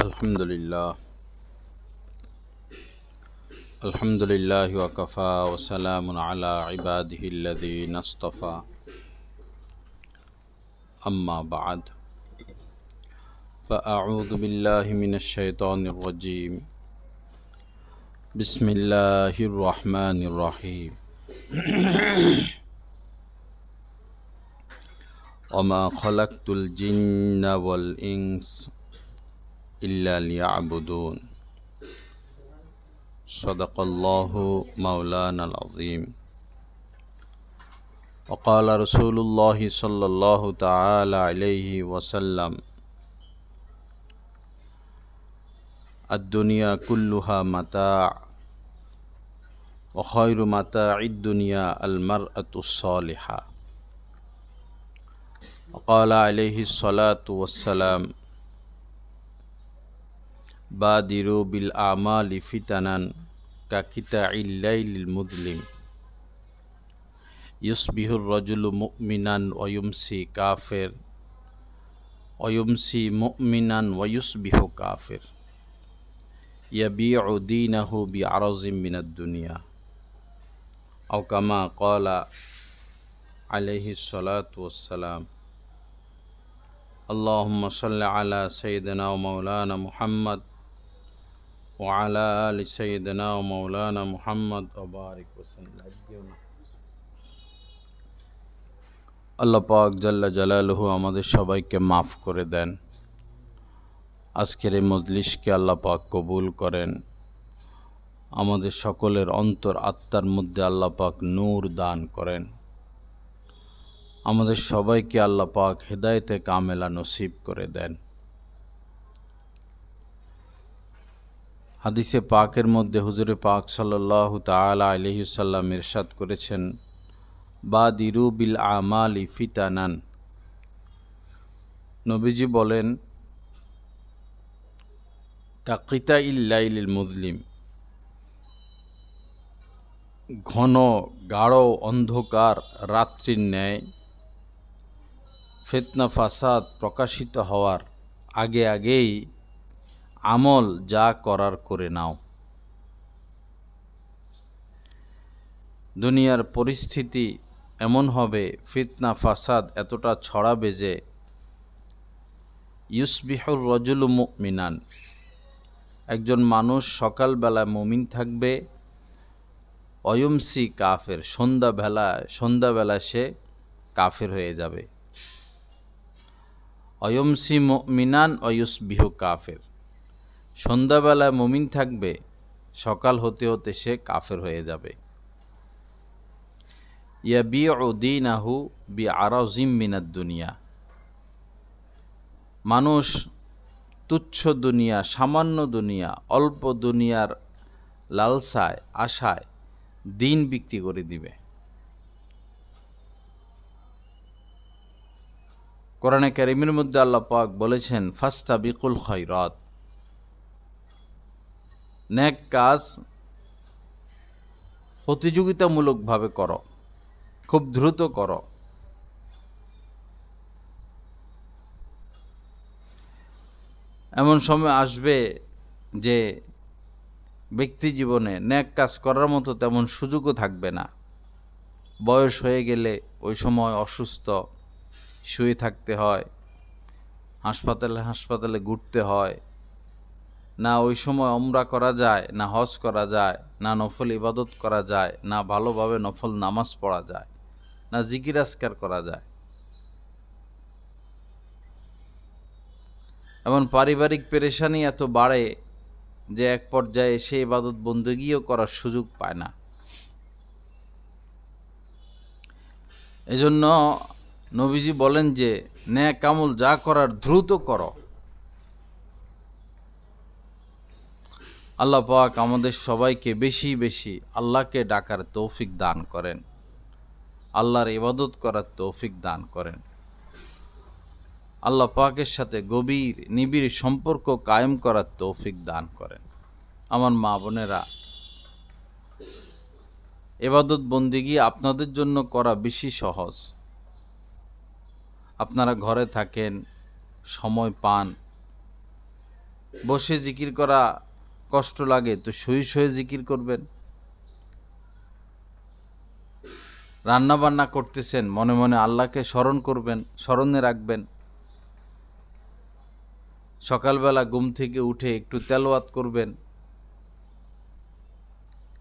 Alhamdulillah. Alhamdulillahi wa kafa wa salamun ala ibadihi alladhina istafa. Amma ba'd. Fa'a'udhu billahi minash shaitanir rajim. Bismillahir rahmanir rahim. Wa ma khalaqtul jinna wal ins illa liya'budun. Sadaqallahu maulana al-azim. Wa qala Rasulullah sallallahu ta'ala alayhi wa sallam, ad-dunya kulluha mata' wa khairu mata'id dunya al-mar'atu as-salihah. Wa qala alayhi salatu wassalam, badiru bil a'mali fitanan ka kita'il laylil mudlim, yusbihu ar-rajulu mu'minan wa yumsi kafir wa yumsi mu'minan wa yusbihu kafir, yabi'u dinahu bi'arazim minad dunya, aw kama qala alayhi salatu wassalam. Allahumma salli ala sayyidina wa maulana Muhammad wa ala ali sayyidina wa maulana Muhammad wa barik wa sallam. আল্লাহ পাক জাল্লা জালালুহু আমাদের সবাইকে মাফ করে দেন। আজকের এই মজলিসকে আল্লাহ পাক কবুল করেন। আমাদের সকলের অন্তর আত্মার মধ্যে আল্লাহ পাক নূর দান করেন। আমাদের সবাইকে আল্লাহ পাক হেদায়েতে কামেলা নসিব করে দেন। হাদিসে পাকের মধ্যে হুজুরে পাক সাল্লাল্লাহু তাআলা আলাইহি সাল্লাম ইরশাদ করেছেন, বাদিরু বিল আমালি ফিতানান। নবীজি বলেন, কাকিতাইল লাইলিল মুজলিম, ঘন গাঢ় অন্ধকার রাত্রির ন্যায় ফিতনা ফাসাদ প্রকাশিত হওয়ার আগে আগেই আমল যা করার করে নাও। দুনিয়ার পরিস্থিতি এমন হবে, ফিতনা ফাসাদ এতটা ছড়াবে যে ইউসবিহুর রাজুলু মুমিনান, একজন মানুষ সকালবেলা মুমিন থাকবে, অয়ুমসি কাফের, সন্ধ্যাবেলায় সে কাফের হয়ে যাবে। অয়ুমসি মুমিনান অয়ুসবিহু কাফের, সন্ধ্যাবেলায় মুমিন থাকবে, সকাল হতে হতে সে কাফের হয়ে যাবে। ইয়াবিউ দীনাহু বিআরাজিম মিনাদ দুনিয়া, মানুষ তুচ্ছ দুনিয়া, সামান্য দুনিয়া, অল্প দুনিয়ার লালসায় আশায় দিন বিক্রি করে দিবে। কোরআনে কারীমের মধ্যে আল্লাহ পাক বলেছেন, ফাস্তাবিকুল খায়রাত, নেক কাজ প্রতিযোগিতামূলকভাবে করো, খুব দ্রুত করো। এমন সময় আসবে যে ব্যক্তি জীবনে নেক কাজ করার মতো তেমন সুযোগও থাকবে না। বয়স হয়ে গেলে ওই সময় অসুস্থ, শুয়ে থাকতে হয়, হাসপাতালে ঘুরতে হয়, না ওই সময় উমরা করা যায়, না হজ করা যায়, না নফল ইবাদত করা যায়, না ভালোভাবে নফল নামাজ পড়া যায়, না জিকির আজকার করা যায়। এমন পারিবারিক পেরেশানি এত বাড়ে যে এক পর্যায়ে সে ইবাদত বন্দেগীও করার সুযোগ পায় না। এজন্য নবীজি বলেন যে নেক আমল যা করার দ্রুত করো। আল্লাহ পাক আমাদের সবাইকে বেশি বেশি আল্লাহকে ডাকার তৌফিক দান করেন, আল্লাহর ইবাদত করার তৌফিক দান করেন, আল্লাহ পাকের সাথে গভীর নিবিড় সম্পর্ক কায়েম করার তৌফিক দান করেন। আমার মা বোনেরা, ইবাদত বন্দেগী আপনাদের জন্য করা বেশি সহজ। আপনারা ঘরে থাকেন, সময় পান, বসে জিকির করা কষ্ট লাগে তো শুয়ে শুয়ে জিকির করবেন। রান্না বান্না করতেছেন মনে মনে আল্লাহকে স্মরণ করবেন, স্মরণে রাখবেন। সকালবেলা ঘুম থেকে উঠে একটু তেলাওয়াত করবেন।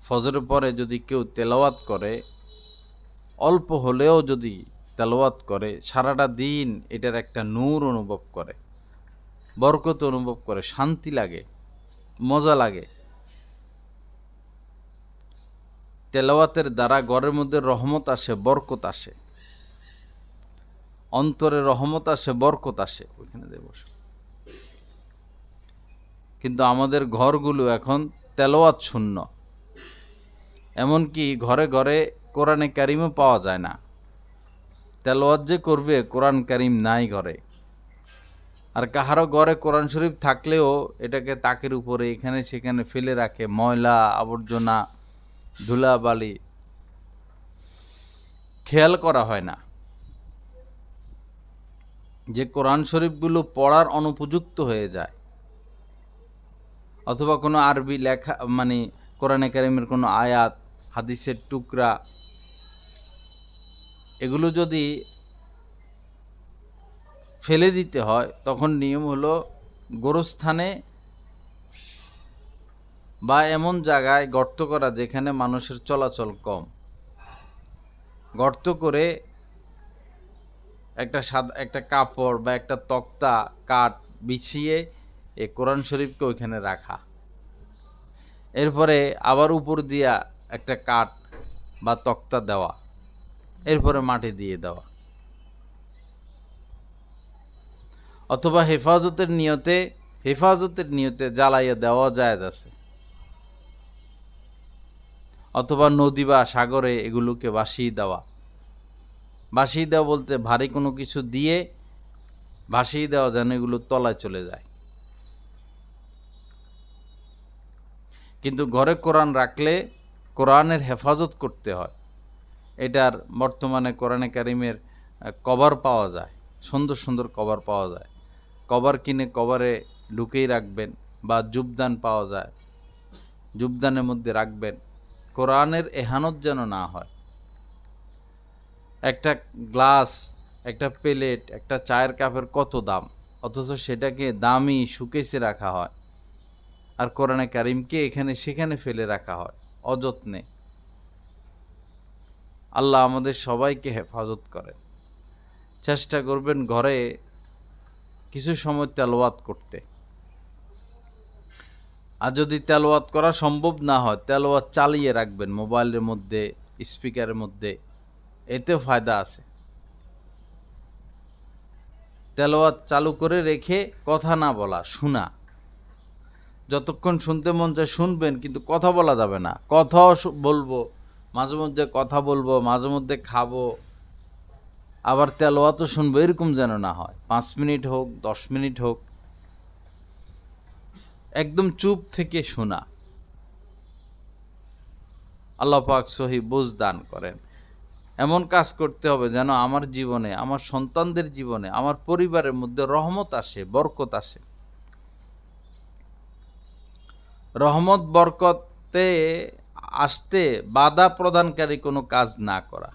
ফজরের পরে যদি কেউ তেলাওয়াত করে, অল্প হলেও যদি তেলাওয়াত করে, সারাটা দিন এটার একটা নূর অনুভব করে, বরকত অনুভব করে, শান্তি লাগে, মজা লাগে। তেলাওয়াতের দ্বারা ঘরের মধ্যে রহমত আসে, বরকত আসে, অন্তরে রহমত আসে, বরকত আসে। ওইখানে দিয়ে বসে। কিন্তু আমাদের ঘরগুলো এখন তেলাওয়াত শূন্য। এমনকি ঘরে ঘরে কোরআনে কারিমও পাওয়া যায় না। তেলাওয়াত যে করবে, কোরআন কারিম নাই ঘরে। আর কাহারও ঘরে কোরআন শরীফ থাকলেও এটাকে তাকের উপরে এখানে সেখানে ফেলে রাখে, ময়লা আবর্জনা, ধুলাবালি, খেয়াল করা হয় না যে কোরআন শরীফগুলো পড়ার অনুপযুক্ত হয়ে যায়। অথবা কোনো আরবি লেখা, মানে কোরআনে কারিমের কোনো আয়াত, হাদিসের টুকরা, এগুলো যদি ফেলে দিতে হয়, তখন নিয়ম হলো গোরস্থানে বা এমন জায়গায় গর্ত করা যেখানে মানুষের চলাচল কম, গর্ত করে একটা কাপড় বা একটা তক্তা, কাঠ বিছিয়ে এই কোরআন শরীফকে ওইখানে রাখা। এরপরে আবার উপর দিয়া একটা কাঠ বা তক্তা দেওয়া, এরপরে মাটি দিয়ে দেওয়া। অথবা হেফাজতের নিয়তে জ্বালাইয়া দেওয়া জায়েজ আছে। অথবা নদী বা সাগরে এগুলোকে ভাসিয়ে দেওয়া বলতে ভারী কোনো কিছু দিয়ে ভাসিয়ে দেওয়া, যেন এগুলো তলায় চলে যায়। কিন্তু ঘরে কোরআন রাখলে কোরআনের হেফাজত করতে হয়। এটার বর্তমানে কোরআনে কারিমের কভার পাওয়া যায়, সুন্দর সুন্দর কভার পাওয়া যায়। কভার কিনে কভারে ঢুকেই রাখবেন, বা জুবদান পাওয়া যায়, জুবদানের মধ্যে রাখবেন। কোরআনের এহানত যেন না হয়। একটা গ্লাস, একটা প্লেট, একটা চায়ের কাপের কত দাম, অথচ সেটাকে দামি শুকেসে রাখা হয়। আর কোরআনে কারিমকে এখানে সেখানে ফেলে রাখা হয় অযত্নে। আল্লাহ আমাদের সবাইকে হেফাজত করেন। চেষ্টা করবেন ঘরে কিছু সময় তেলাওয়াত করতে। আর যদি তেলাওয়াত করা সম্ভব না হয়, তেলাওয়াত চালিয়ে রাখবেন মোবাইলের মধ্যে, স্পিকারের মধ্যে, এতে ফায়দা আছে। তেলাওয়াত চালু করে রেখে কথা না বলা, শোনা। যতক্ষণ শুনতে মন চায় শুনবেন, কিন্তু কথা বলা যাবে না। কথাও বলবো, মাঝে মধ্যে কথা বলবো, মাঝে মধ্যে খাবো, আবার তেলাওয়াতও শুনবো, এরকম যেন না হয়। 5 মিনিট হোক, 10 মিনিট হোক, একদম চুপ থেকে শোনা। আল্লাহ পাক সহি বুঝ দান করেন। এমন কাজ করতে হবে যেন আমার জীবনে, আমার সন্তানদের জীবনে, আমার পরিবারের মধ্যে রহমত আসে, বরকত আসে। রহমত বরকতে আসতে বাধা প্রদানকারী কোনো কাজ না করা।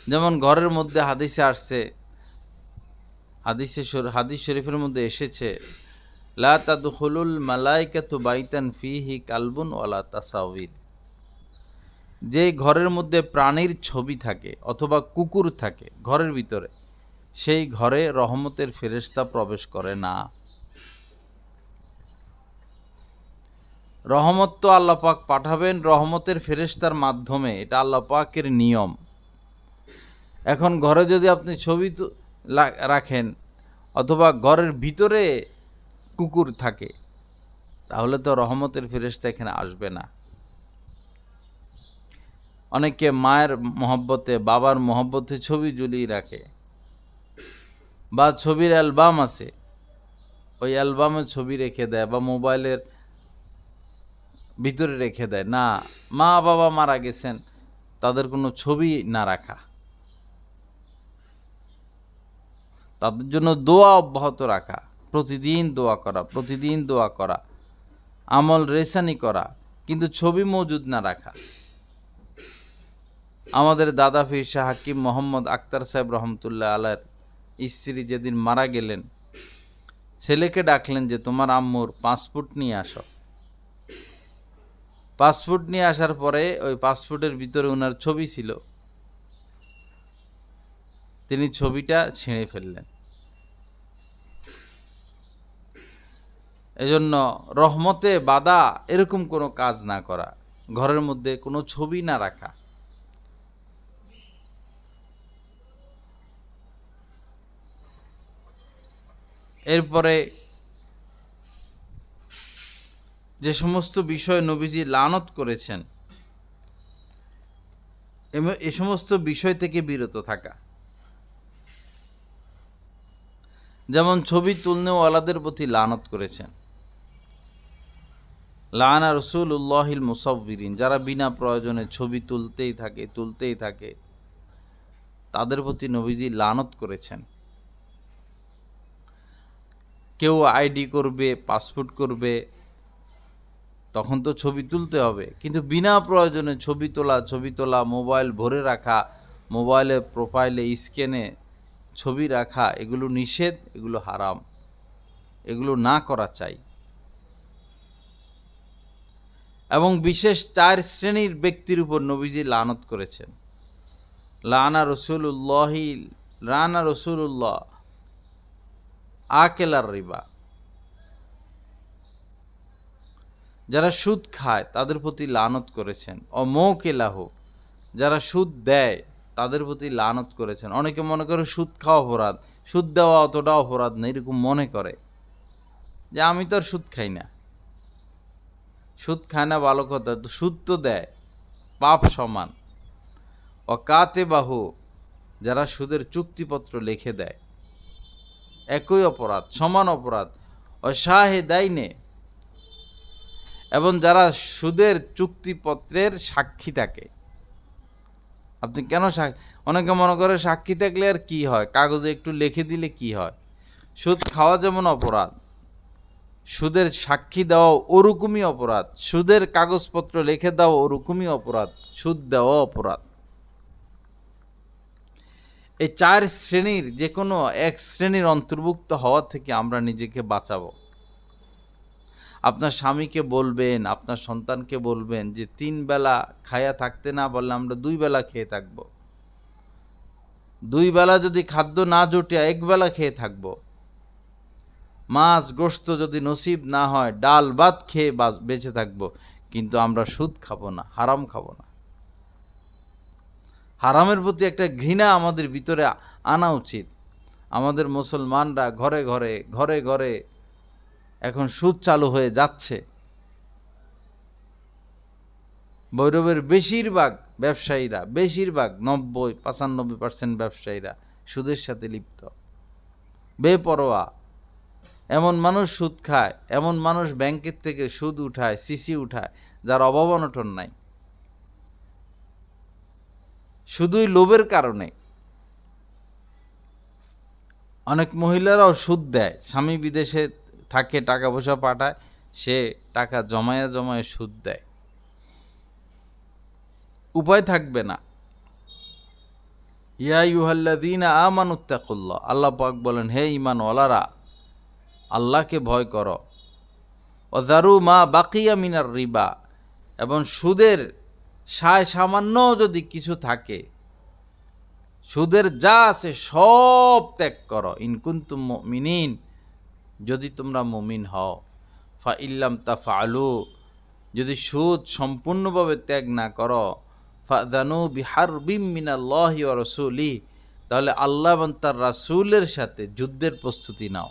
যেমন ঘরের মধ্যে হাদিসে আসছে, হাদিস শরীফের মধ্যে এসেছে, লা তাদখুলুল মালাইকাতু বাইতান ফিহি কালবুন ওয়ালা তাসাউইর। যে ঘরের মধ্যে প্রাণীর ছবি থাকে অথবা কুকুর থাকে ঘরের ভিতরে, সেই ঘরে রহমতের ফেরেশতা প্রবেশ করে না। রহমত তো আল্লাহ পাক পাঠাবেন রহমতের ফেরেশতার মাধ্যমে, এটা আল্লাহ পাকের নিয়ম। এখন ঘরে যদি আপনি ছবি রাখেন অথবা ঘরের ভিতরে কুকুর থাকে, তাহলে তো রহমতের ফেরেশতা এখানে আসবে না। অনেকে মায়ের মহব্বতে, বাবার মহব্বতে ছবি ঝুলিয়ে রাখে, বা ছবির অ্যালবাম আছে, ওই অ্যালবামে ছবি রেখে দেয়, বা মোবাইলের ভিতরে রেখে দেয়। না, মা বাবা মারা গেছেন, তাদের কোনো ছবি না রাখা, তাদের জন্য দোয়া অব্যাহত রাখা, প্রতিদিন দোয়া করা, প্রতিদিন দোয়া করা, আমল রেসানি করা, কিন্তু ছবি মজুদ না রাখা। আমাদের দাদা পীর শাহ হাকিম মোহাম্মদ আক্তার সাহেব রহমতুল্লাহ আলাইহির স্ত্রী যেদিন মারা গেলেন, ছেলেকে ডাকলেন যে তোমার আম্মুর পাসপোর্ট নিয়ে আসো। পাসপোর্ট নিয়ে আসার পরে ওই পাসপোর্টের ভিতরে ওনার ছবি ছিল, তিনি ছবিটা ছিঁড়ে ফেললেন। এজন্য রহমতে বাধা এরকম কোনো কাজ না করা, ঘরের মধ্যে কোনো ছবি না রাখা। এরপরে যে সমস্ত বিষয় নবীজি লানত করেছেন, এ সমস্ত বিষয় থেকে বিরত থাকা। যেমন ছবি তুলনেওয়ালাদের প্রতি লানত করেছেন, লানা রাসূলুল্লাহিল মুসাউবিরিন, যারা বিনা প্রয়োজনে ছবি তুলতেই থাকে তাদের প্রতি নবীজি লানত করেছেন। কেউ আইডি করবে, পাসপোর্ট করবে, তখন তো ছবি তুলতে হবে, কিন্তু বিনা প্রয়োজনে ছবি তোলা, মোবাইল ভরে রাখা, মোবাইলে প্রোফাইলে স্ক্যানে ছবি রাখা, এগুলো নিষেধ, এগুলো হারাম, এগুলো না করা চাই। এবং বিশেষ 4 শ্রেণীর ব্যক্তির উপর নবীজি লানত করেছেন। লানা রাসূলুল্লাহ আকেলার রিবা, যারা সুদ খায় তাদের প্রতি লানত করেছেন। অমৌকেলাহু, যারা সুদ দেয় তাদের প্রতি লানত করেছেন। অনেকে মনে করে সুদ খাওয়া অপরাধ, সুদ দেওয়া অতটা অপরাধ না, এরকম মনে করে যে আমি তো আর সুদ খাই না। সুদ খায় না ভালো কথা, তো সুদ তো দেয়, পাপ সমান। অকাতেবাহু, যারা সুদের চুক্তিপত্র লিখে দেয়, একই অপরাধ, সমান অপরাধ। অশাহেদাইনে, এবং যারা সুদের চুক্তিপত্রের সাক্ষী থাকে। আপনি কেন অনেকে মনে করে সাক্ষী থাকলে আর কি হয়, কাগজে একটু লিখে দিলে কি হয়। সুদ খাওয়া যেমন অপরাধ, সুদের সাক্ষী দেওয়া ওরকমই অপরাধ, সুদের কাগজপত্র লিখে দেওয়া ওরকমই অপরাধ, সুদ দেওয়া অপরাধ। এই 4 শ্রেণীর যে কোনো এক শ্রেণীর অন্তর্ভুক্ত হওয়া থেকে আমরা নিজেকে বাঁচাবো। আপনার স্বামীকে বলবেন, আপনার সন্তানকে বলবেন যে 3 বেলা খায়া থাকতে না বললে আমরা 2 বেলা খেয়ে থাকব। 2 বেলা যদি খাদ্য না জোটে 1 বেলা খেয়ে থাকব। মাছ গোশত যদি নসিব না হয় ডাল ভাত খেয়ে বেঁচে থাকব, কিন্তু আমরা সুদ খাবো না, হারাম খাবো না। হারামের প্রতি একটা ঘৃণা আমাদের ভিতরে আনা উচিত। আমাদের মুসলমানরা ঘরে ঘরে এখন সুদ চালু হয়ে যাচ্ছে। ভৈরবের বেশিরভাগ ব্যবসায়ীরা, 90-95% ব্যবসায়ীরা সুদের সাথে লিপ্ত, বেপরোয়া। এমন মানুষ সুদ খায়, এমন মানুষ ব্যাংকের থেকে সুদ উঠায়, সিসি উঠায়, যার অভাব অনটন নাই, শুধুই লোভের কারণে। অনেক মহিলারাও সুদ দেয়, স্বামী বিদেশে থাকে, টাকা পয়সা পাঠায়, সে টাকা জমায়া সুদ দেয়। উপায় থাকবে না। ইয়া আইয়ুহাল্লাযীনা আমানুত্তাকুল্লাহ, আল্লাহ পাক বলেন, হে ঈমানওয়ালারা, আল্লাহকে ভয় করো। ওয়াযারু মা বাকিয়া মিনার রিবা, এবং সুদের সামান্য যদি কিছু থাকে, সুদের যা আছে সব ত্যাগ করো। ইন কুনতুম মুমিনিন, যদি তোমরা মুমিন হও। ফা ইল্লাম তাফআলু, যদি সুদ সম্পূর্ণভাবে ত্যাগ না করো, ফাযানু বিহারবিম মিনাল্লাহি ওয়া রাসূলিহি, তাহলে আল্লাহ এবং তার রাসূলের সাথে যুদ্ধের প্রস্তুতি নাও।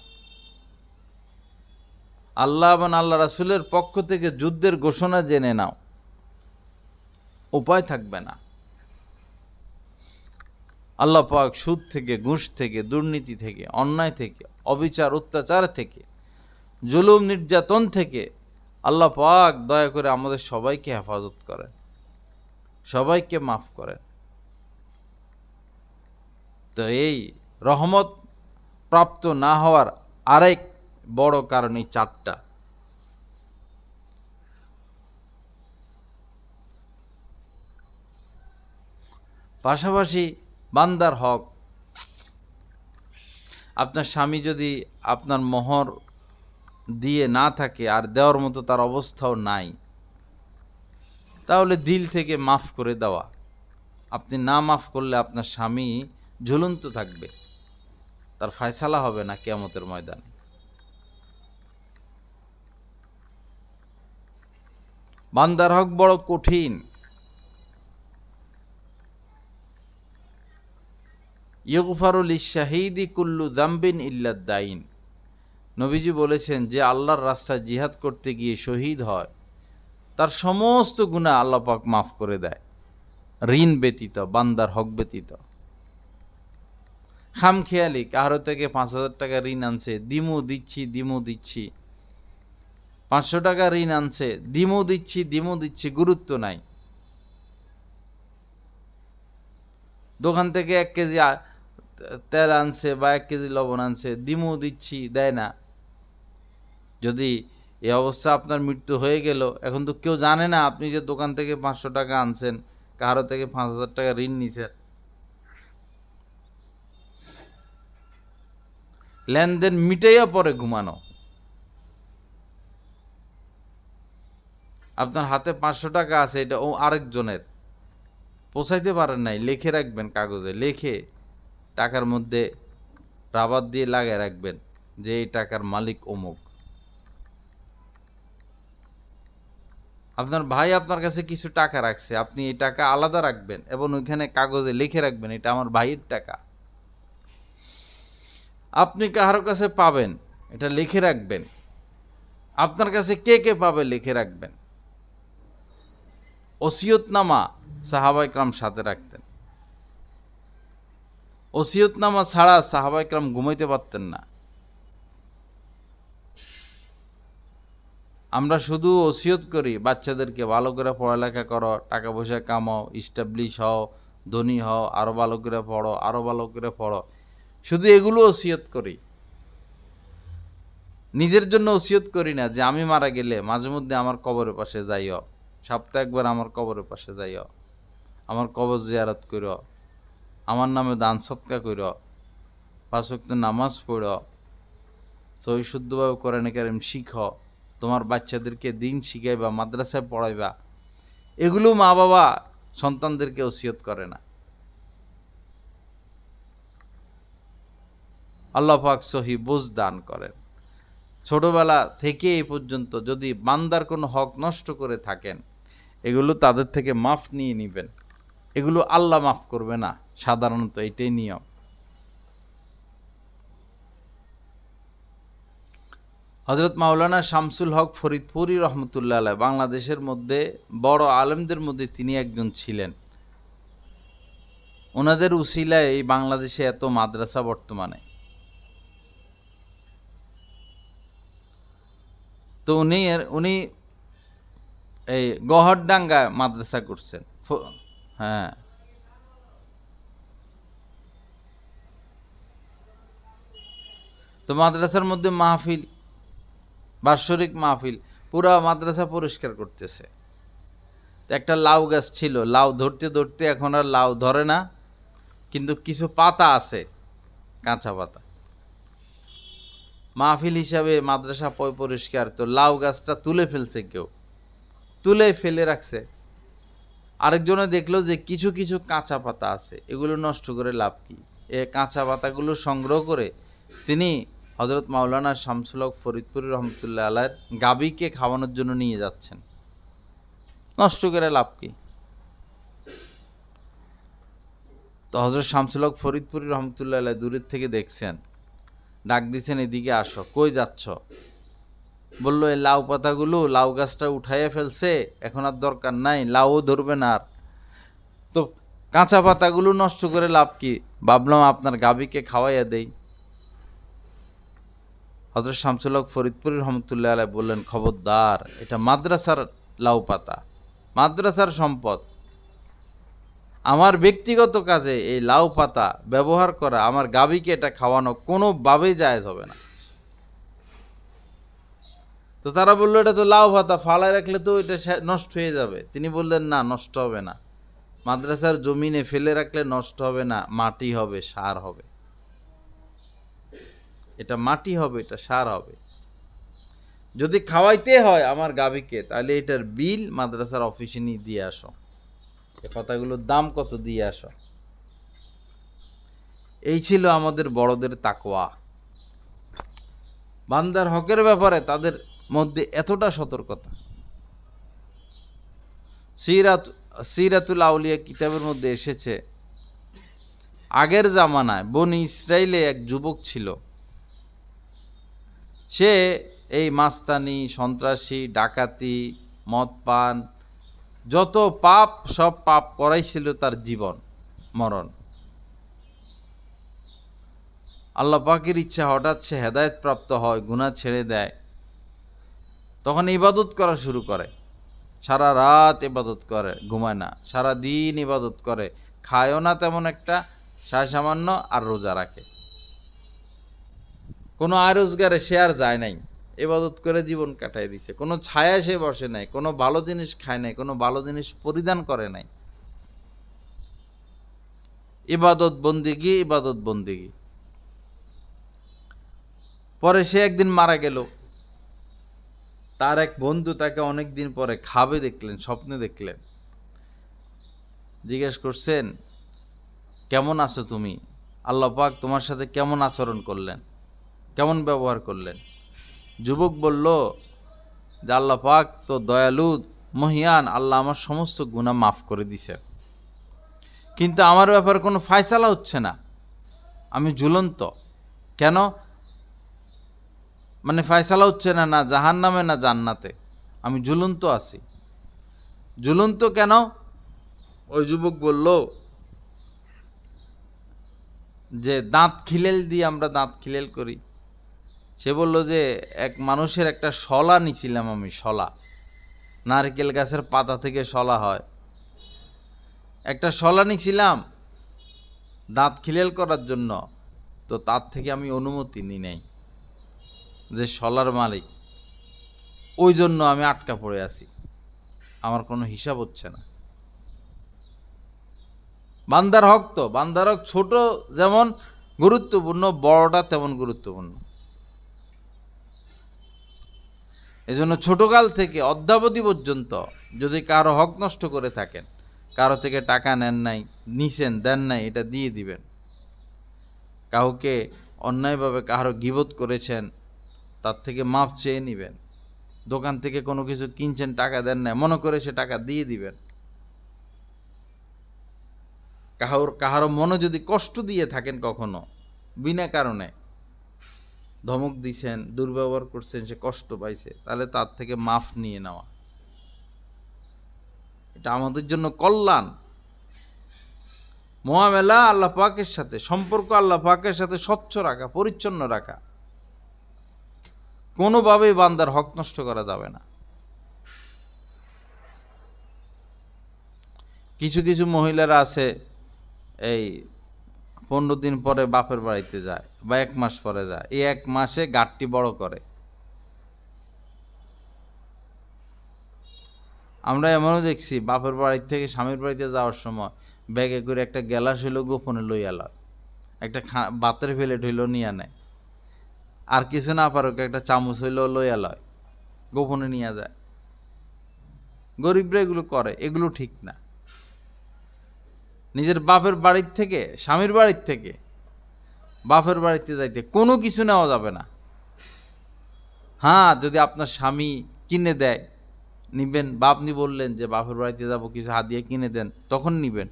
আল্লাহ এবং আল্লাহ রাসূলের পক্ষ থেকে যুদ্ধের ঘোষণা জেনে নাও। উপায় থাকবে না। আল্লাহ পাক সুদ থেকে, ঘুষ থেকে, দুর্নীতি থেকে, অন্যায় থেকে, অবিচার অত্যাচার থেকে, জুলুম নির্যাতন থেকে আল্লাহ পাক দয়া করে আমাদের সবাইকে হেফাজত করেন, সবাইকে মাফ করেন। তো এই রহমত প্রাপ্ত না হওয়ার আরেক বড় কারণ এই চারটা। পাশাপাশি বান্দার হক, আপনার স্বামী যদি আপনার মোহর দিয়ে না থাকে আর দেওয়ার মতো তার অবস্থাও নাই, তাহলে দিল থেকে মাফ করে দেওয়া। আপনি না মাফ করলে আপনার স্বামী ঝুলন্ত থাকবে, তার ফয়সালা হবে না কিয়ামতের ময়দানে। বান্দার হক বড় কঠিন। ইগফারু লিশ-শাহীদি কুল্লু যামবিন ইল্লা দাইন। নবীজি বলেছেন, যে আল্লাহর রাস্তায় জিহাদ করতে গিয়ে শহীদ হয় তার সমস্ত গুনাহ আল্লাহ পাক মাফ করে দেয়, ঋণ ব্যতীত, বান্দার হক ব্যতীত। খামখেয়ালি কারো থেকে 5,000 টাকা ঋণ আনছে, দিমু দিচ্ছি, 500 টাকা ঋণ আনছে, দিমু দিচ্ছি, গুরুত্ব নাই। দোকান থেকে 1 কেজি তেল আনছে বা 1 কেজি লবণ আনছে, দিমু দিচ্ছি, দেয় না। যদি এই অবস্থা আপনার মৃত্যু হয়ে গেল, এখন তো কেউ জানে না আপনি যে দোকান থেকে 500 টাকা আনছেন, কারো থেকে 5,000 টাকা ঋণ নিছেন। লেনদেন মিটাইয়া পরে ঘুমানো। আপনার হাতে 500 টাকা আছে, এটা ও আরেকজনের, পৌঁছাইতে পারেন নাই, লিখে রাখবেন কাগজে, লিখে টাকার মধ্যে রাবার দিয়ে লাগিয়ে রাখবেন যে এই টাকার মালিক অমুক। আপনার ভাই আপনার কাছে কিছু টাকা রাখছে, আপনি এই টাকা আলাদা রাখবেন এবং ওইখানে কাগজে লিখে রাখবেন এটা আমার ভাইয়ের টাকা। আপনি কারোর কাছে পাবেন, এটা লিখে রাখবেন। আপনার কাছে কে কে পাবে লিখে রাখবেন। ওসিয়তনামা সাহাবায়ে কেরাম সাথে রাখতেন। ওসিয়তনামা ছাড়া সাহাবায়ে কেরাম ঘুমাইতে পারতেন না। আমরা শুধু ওসিয়ত করি বাচ্চাদেরকে, ভালো করে পড়ালেখা করো, টাকা পয়সা কামাও, ইস্টাবলিশ হও, ধনী হও, আরো ভালো করে পড়ো, শুধু এগুলো ওসিয়ত করি। নিজের জন্য ওসিয়ত করি না যে আমি মারা গেলে মাঝে মধ্যে আমার কবরের পাশে যাইও, সপ্তাহে একবার আমার কবরের পাশে যাইও, আমার কবর জিয়ারত করো, আমার নামে দান সৎকা করো, 5 ওয়াক্ত নামাজ পড়ো, সহি শুদ্ধভাবে কোরআনে কারীম শিখো, তোমার বাচ্চাদেরকে দিন শিখাইবা, মাদ্রাসায় পড়াইবা। এগুলো মা বাবা সন্তানদেরকে ওসিয়ত করে না। আল্লাহ পাক সহি বুঝ দান করেন। ছোটবেলা থেকে এই পর্যন্ত যদি বান্দার কোনো হক নষ্ট করে থাকেন, এগুলো তাদের থেকে মাফ নিয়ে নেবেন। এগুলো আল্লাহ মাফ করবে না, সাধারণত এটাই নিয়ম। হযরত মাওলানা শামসুল হক ফরিদপুরি রহমতুল্লাহ আলাইহ বাংলাদেশের মধ্যে বড় আলেমদের মধ্যে তিনি একজন ছিলেন। ওনাদের উসিলায় এই বাংলাদেশে এত মাদ্রাসা বর্তমানে। তো উনি এই গহরডাঙ্গায় মাদ্রাসা করছেন। হ্যাঁ, তো মাদ্রাসার মধ্যে মাহফিল, বাৎসরিক মাহফিল, পুরা মাদ্রাসা পরিষ্কার করতেছে। একটা লাউ গাছ ছিল, লাউ ধরতে ধরতে এখন আর লাউ ধরে না, কিন্তু কিছু পাতা আছে, কাঁচা পাতা। মাহফিল হিসাবে মাদ্রাসা পরিষ্কার, তো লাউ গাছটা তুলে ফেলছে, কেউ তুলে ফেলে রাখছে। আরেকজনে দেখলো যে কিছু কিছু কাঁচা পাতা আছে, এগুলো নষ্ট করে লাভ কি। এই কাঁচা পাতাগুলো সংগ্রহ করে তিনি হযরত মাওলানা শামসুল হক ফরিদপুরি রহমতুল্লাহ আলাইহির গাভীকে খাওয়ানোর জন্য নিয়ে যাচ্ছেন। নষ্ট করে লাভ কি। তো হযরত শামসুল হক ফরিদপুরি রহমতুল্লাহ আলাইহি দূরের থেকে দেখছেন, ডাক দিছেন, এদিকে আসো। কই যাচ্ছ? বলল, এই লাউ পাতাগুলো, লাউ গাছটা উঠাইয়া ফেলছে, এখন আর দরকার নাই, লাউও ধরবে না আর, তো কাঁচা পাতাগুলো নষ্ট করে লাভ কি, ভাবলাম আপনার গাভীকে খাওয়াইয়া দেই। হযরত শামসুল হক ফরিদপুরি রহমতুল্লাহ আলাইহি বললেন, খবরদার, এটা মাদ্রাসার লাউ পাতা, মাদ্রাসার সম্পদ। আমার ব্যক্তিগত কাজে এই লাউ পাতা ব্যবহার করা, আমার গাভীকে এটা খাওয়ানো কোনোভাবেই জায়েজ হবে না। তো তারা বললো এটা তো লাউ পাতা, ফালায় রাখলে তো এটা নষ্ট হয়ে যাবে। তিনি বললেন না, নষ্ট হবে না, মাদ্রাসার জমিনে ফেলে রাখলে নষ্ট হবে না, মাটি হবে, সার হবে, এটা মাটি হবে, এটা সার হবে। যদি খাওয়াইতে হয় আমার গাভীকে, তাহলে এটার বিল মাদ্রাসার অফিসে নিয়ে দিয়ে আসো, এই পাতাগুলোর দাম কত দিয়ে আসো। এই ছিল আমাদের বড়দের তাকওয়া। বান্দার হকের ব্যাপারে তাদের মধ্যে এতটা সতর্কতা। সিরাতুল আউলিয়া কিতাবের মধ্যে এসেছে, আগের জামানায় বনি ইসরাইলে এক যুবক ছিল, সে এই মাস্তানি, সন্ত্রাসী, ডাকাতি, মদ পান, যত পাপ সব পাপ করাই ছিল তার জীবন মরণ। আল্লাহ পাকের ইচ্ছা, হঠাৎ সে হেদায়েত প্রাপ্ত হয়, গুনাহ ছেড়ে দেয়, তখন ইবাদত করা শুরু করে। সারা রাত ইবাদত করে, ঘুমায় না, সারা দিন ইবাদত করে, খায়ও না তেমন একটা, সামান্য, আর রোজা রাখে। কোনো আয় রোজগারে সে আর যায় নাই, ইবাদত করে জীবন কাটাই দিছে। কোনো ছায়া সে বসে নাই, কোনো ভালো জিনিস খায় নাই, কোনো ভালো জিনিস পরিধান করে নাই। ইবাদত বন্দিগি, ইবাদত বন্দিগি। পরে সে একদিন মারা গেল। তার এক বন্ধু তাকে অনেক দিন পরে খাবে দেখলেন, স্বপ্নে দেখলেন, জিজ্ঞেস করছেন, কেমন আছো তুমি? আল্লাহ পাক তোমার সাথে কেমন আচরণ করলেন, কেমন ব্যবহার করলেন? যুবক বলল যে আল্লাহ পাক তো দয়ালু, মহিয়ান, আল্লাহ আমার সমস্ত গুনাহ মাফ করে দিছে, কিন্তু আমার ব্যাপারে কোনো ফায়সালা হচ্ছে না, আমি ঝুলন্ত। কেন? মানে ফায়সালা হচ্ছে না, না জাহান্নামে না জান্নাতে, আমি ঝুলন্ত আছি। ঝুলন্ত কেন? ওই যুবক বলল যে দাঁত খিলেল দিয়ে আমরা দাঁত খিলেল করি। সে বলল যে এক মানুষের একটা শলা নিছিলাম আমি, শলা, নারকেল গাছের পাতা থেকে শলা হয়, একটা শলা নিছিলাম দাঁত খিলেল করার জন্য, তো তার থেকে আমি অনুমতি নিই নাই, যে শলার মালিক, ওই জন্য আমি আটকা পড়ে আছি, আমার কোনো হিসাব হচ্ছে না। বান্দার হক তো, বান্দার হক ছোট যেমন গুরুত্বপূর্ণ, বড়টা তেমন গুরুত্বপূর্ণ। এজন্য ছোটকাল থেকে অদ্যাবধি পর্যন্ত যদি কারো হক নষ্ট করে থাকেন, কারো থেকে টাকা নেন নাই, নিছেন, দেন নাই, এটা দিয়ে দিবেন। কাউকে অন্যায়ভাবে কারো গীবত করেছেন, তার থেকে মাপ চেয়ে নেবেন। দোকান থেকে কোনো কিছু কিনছেন, টাকা দেন নাই, মনে করে সে টাকা দিয়ে দিবেন। কাহারো মনে যদি কষ্ট দিয়ে থাকেন কখনো বিনা কারণে, ধমক দিছেন, দুর্ব্যবহার করছেন, সে কষ্ট পাইছে, তাহলে তার থেকে মাফ নিয়ে নেওয়া, এটা আমাদের জন্য কল্যাণ। মুআমালা আল্লাহ পাকের সাথে, সম্পর্ক আল্লাহ পাকের সাথে স্বচ্ছ রাখা, পরিচ্ছন্ন রাখা, কোনোভাবেই বান্দার হক নষ্ট করা যাবে না। কিছু কিছু মহিলারা আছে, এই 15 দিন পরে বাপের বাড়িতে যায়, বা 1 মাস পরে যায়, এই 1 মাসে গাঁটটি বড় করে। আমরা এমনও দেখছি, বাপের বাড়ি থেকে স্বামীর বাড়িতে যাওয়ার সময় ব্যাগে করে একটা গ্যালাস হইলো গোপনে লইয়া লয়, একটা বাতের প্লেট হইলো নিয়ে নেয়, আর কিছু না পারুক একটা চামচ হইলো লইয়া লয়, গোপনে নিয়ে যায়। গরিবরা এগুলো করে, এগুলো ঠিক না। নিজের বাপের বাড়ির থেকে, স্বামীর বাড়ির থেকে বাপের বাড়িতে যাইতে কোনো কিছু নেওয়া যাবে না। হ্যাঁ, যদি আপনার স্বামী কিনে দেয় নিবেন, বা আপনি বললেন যে বাপের বাড়িতে যাব, কিছু হাদিয়া কিনে দেন, তখন নিবেন।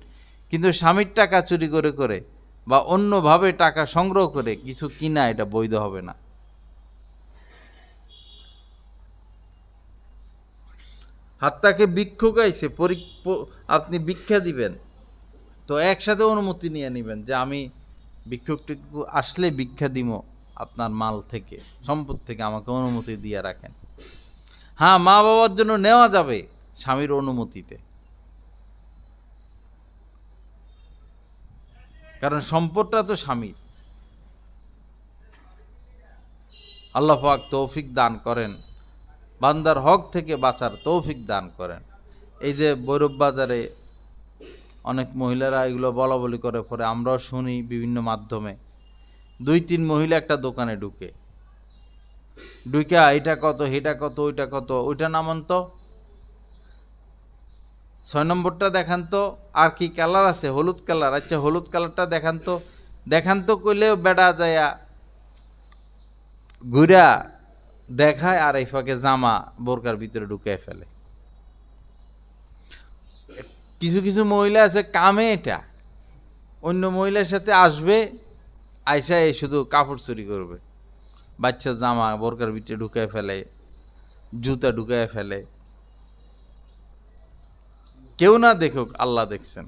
কিন্তু স্বামীর টাকা চুরি করে করে বা অন্যভাবে টাকা সংগ্রহ করে কিছু কিনা, এটা বৈধ হবে না। হাত্তাকে ভিক্ষুক আইছে, আপনি ভিক্ষা দিবেন, তো একসাথে অনুমতি নিয়ে নেবেন যে আমি ভিক্ষুকটিকে আসলে ভিক্ষা দিব আপনার মাল থেকে, সম্পদ থেকে, আমাকে অনুমতি দিয়ে রাখেন। হ্যাঁ, মা বাবার জন্য নেওয়া যাবে স্বামীর অনুমতিতে, কারণ সম্পদটা তো স্বামীর। আল্লাহ পাক তৌফিক দান করেন বান্দার হক থেকে বাঁচার তৌফিক দান করেন। এই যে ভৈরব বাজারে অনেক মহিলারা এগুলো বলা বলি করে, পরে আমরাও শুনি বিভিন্ন মাধ্যমে, 2-3 মহিলা একটা দোকানে ঢুকে এটা কত, এটা কত, ওইটা কত, ওইটা নামান তো, 6 নম্বরটা দেখান তো, আর কি কালার আছে, হলুদ কালার, আচ্ছা হলুদ কালারটা দেখান তো কইলেও বেড়া যায়া ঘুরা দেখায়, আর এই ফাঁকে জামা বোরকার ভিতরে ঢুকায় ফেলে। কিছু কিছু মহিলা আছে কামে এটা, অন্য মহিলার সাথে আসবে, আইসা এই শুধু কাপড় চুরি করবে, বাচ্চা জামা বোরকার ভিতরে ঢুকায় ফেলে, জুতা ঢুকায় ফেলে। কেউ না দেখুক, আল্লাহ দেখছেন।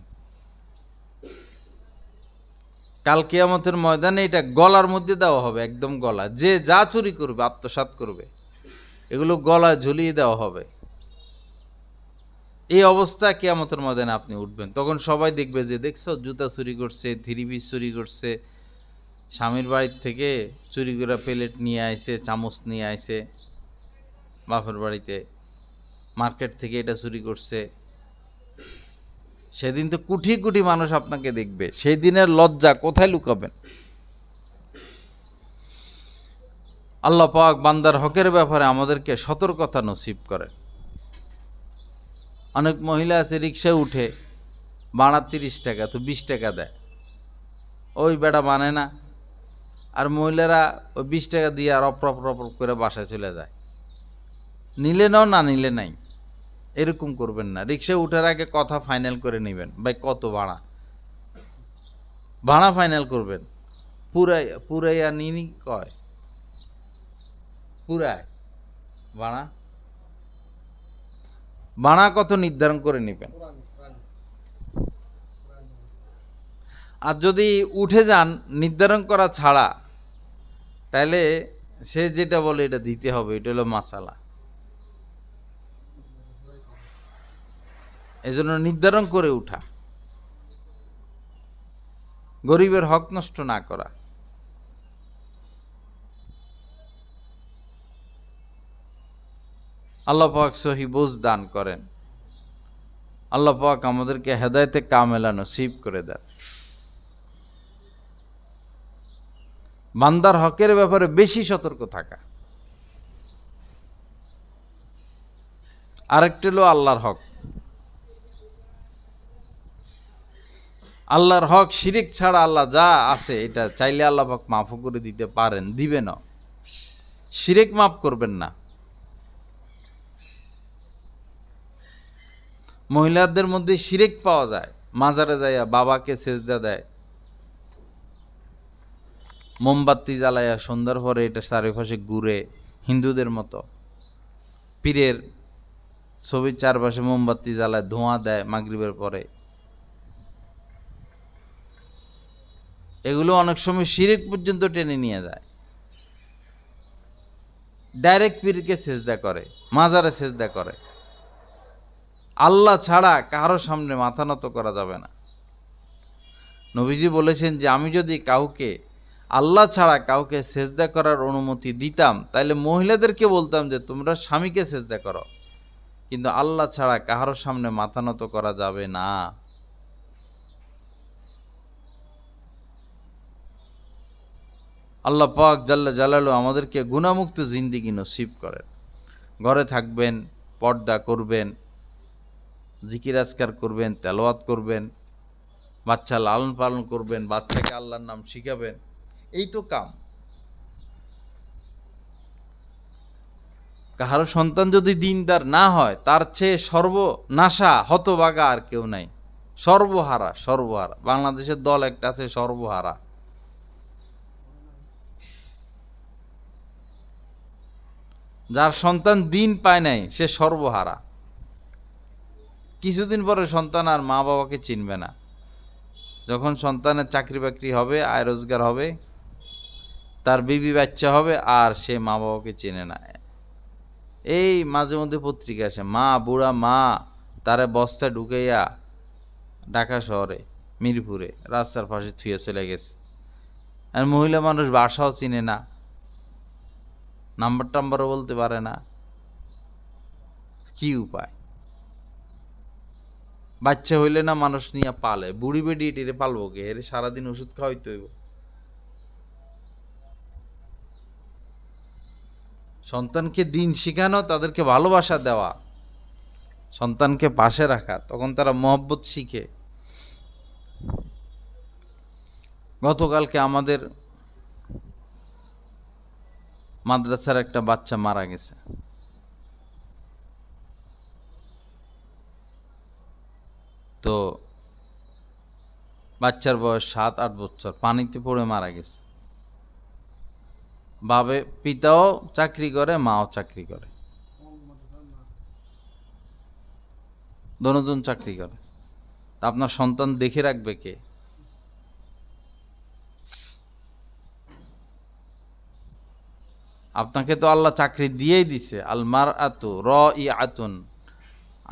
কাল কিয়ামতের ময়দানে এটা গলার মধ্যে দেওয়া হবে, একদম গলা, যে যা চুরি করবে আত্মসাৎ করবে এগুলো গলায় ঝুলিয়ে দেওয়া হবে। এই অবস্থা কিয়ামতের ময়দানে আপনি উঠবেন, তখন সবাই দেখবে যে দেখছো জুতা চুরি করছে, 3 পিস চুরি করছে, স্বামীর বাড়ির থেকে চুরি করে প্লেট নিয়ে আইছে, চামচ নিয়ে আইছে বাপের বাড়িতে, মার্কেট থেকে এটা চুরি করছে। সেদিন তো কোটি কোটি মানুষ আপনাকে দেখবে, সেই দিনের লজ্জা কোথায় লুকাবেন? আল্লাহ পাক বান্দার হকের ব্যাপারে আমাদেরকে সতর্কতা নসিব করে। অনেক মহিলা আছে রিক্সায় উঠে, ভাড়া 30 টাকা, তো 20 টাকা দেয়, ওই বেটা মানে না, আর মহিলারা ওই 20 টাকা দিয়ে আর অপর করে বাসায় চলে যায়। নিলে নাও, না নিলে নাই, এরকম করবেন না। রিক্সায় উঠার আগে কথা ফাইনাল করে নেবেন, ভাই কত ভাড়া ফাইনাল করবেন। পুরাইয়া নিনি কয়, পুরায় ভাড়া কত নির্ধারণ করে নেবেন। আর যদি উঠে যান নির্ধারণ করা ছাড়া, তাহলে সে যেটা বলে এটা দিতে হবে, এটা হলো মাসালা। এজন্য নির্ধারণ করে উঠা, গরিবের হক নষ্ট না করা। আল্লাহ পাক সহি বুঝ দান করেন। আল্লাহ পাক আমাদেরকে হেদায়েতে কামেলা নসিব করে দেন। বান্দার হকের ব্যাপারে বেশি সতর্ক থাকা। আরেকটি হলো আল্লাহর হক। আল্লাহর হক শিরিক ছাড়া আল্লাহ যা আছে এটা চাইলে আল্লাহ পাক মাফ করে দিতে পারেন, দিবেন। শিরিক মাফ করবেন না। মহিলাদের মধ্যে শিরিক পাওয়া যায়, মাজারে যাইয়া বাবাকে সেজদা দেয়, মোমবাতি জ্বালাইয়া সন্ধ্যার পরে এটা চারিপাশে ঘুরে, হিন্দুদের মতো পীরের ছবির চারপাশে মোমবাতি জ্বালায়, ধোঁয়া দেয় মাগরিবের পরে। এগুলো অনেক সময় শিরিক পর্যন্ত টেনে নিয়ে যায়। ডাইরেক্ট পীরকে সেজদা করে, মাজারে সেজদা করে। আল্লাহ ছাড়া কারো সামনে মাথা নত করা যাবে না। নবীজি বলেছেন যে আমি যদি কাউকে, আল্লাহ ছাড়া কাউকে সেজদা করার অনুমতি দিতাম, তাহলে মহিলাদেরকে বলতাম যে তোমরা স্বামীকে সেজদা করো, কিন্তু আল্লাহ ছাড়া কারো সামনে মাথা নত করা যাবে না। আল্লাহ পাক জাল্লা জালালু আমাদেরকে গুনাহমুক্ত জিন্দেগি নসিব করেন। ঘরে থাকবেন, পর্দা করবেন, জিকির আজকার করবেন, তেলাওয়াত করবেন, বাচ্চা লালন পালন করবেন, বাচ্চাকে আল্লাহর নাম শিখাবেন, এই তো কাম। কারো সন্তান যদি দিনদার না হয়, তার চেয়ে সর্বনাশা হতভাগা আর কেউ নাই। সর্বহারা, বাংলাদেশের দল একটা আছে সর্বহারা। যার সন্তান দিন পায় নাই সে সর্বহারা। কিছুদিন পরে সন্তান আর মা বাবাকে চিনবে না। যখন সন্তানের চাকরি বাকরি হবে, আয় রোজগার হবে, তার বিবি বাচ্চা হবে, আর সে মা বাবাকে চেনে না। এই মাঝে মধ্যে পত্রিকা আসে, বুড়া মা তারে বস্তায় ঢুকাইয়া ঢাকা শহরে মিরপুরে রাস্তার পাশে থুয়ে চলে গেছে। আর মহিলা মানুষ বাসাও চিনে না, নাম্বার টাম্বারও বলতে পারে না, কি উপায়? বাচ্চা হইলে না মানুষ নিয়ে পালে, বুড়ি বেডি এটিরে পালবো কে? এর সারাদিন ওষুধ খাওয়াইতে হইব। সন্তানকে দিন শিখানো, তাদেরকে ভালোবাসা দেওয়া, সন্তানকে পাশে রাখা, তখন তারা মহব্বত শিখে। গতকালকে আমাদের মাদ্রাসার একটা বাচ্চা মারা গেছে। তো বাচ্চার বয়স 7-8 বছর, পানিতে পড়ে মারা গেছে। পিতাও চাকরি করে, মাও চাকরি করে, দুজন চাকরি করে। আপনার সন্তান দেখে রাখবে কে? আপনাকে তো আল্লাহ চাকরি দিয়েই দিছে। আল মারআতু রাইআতুন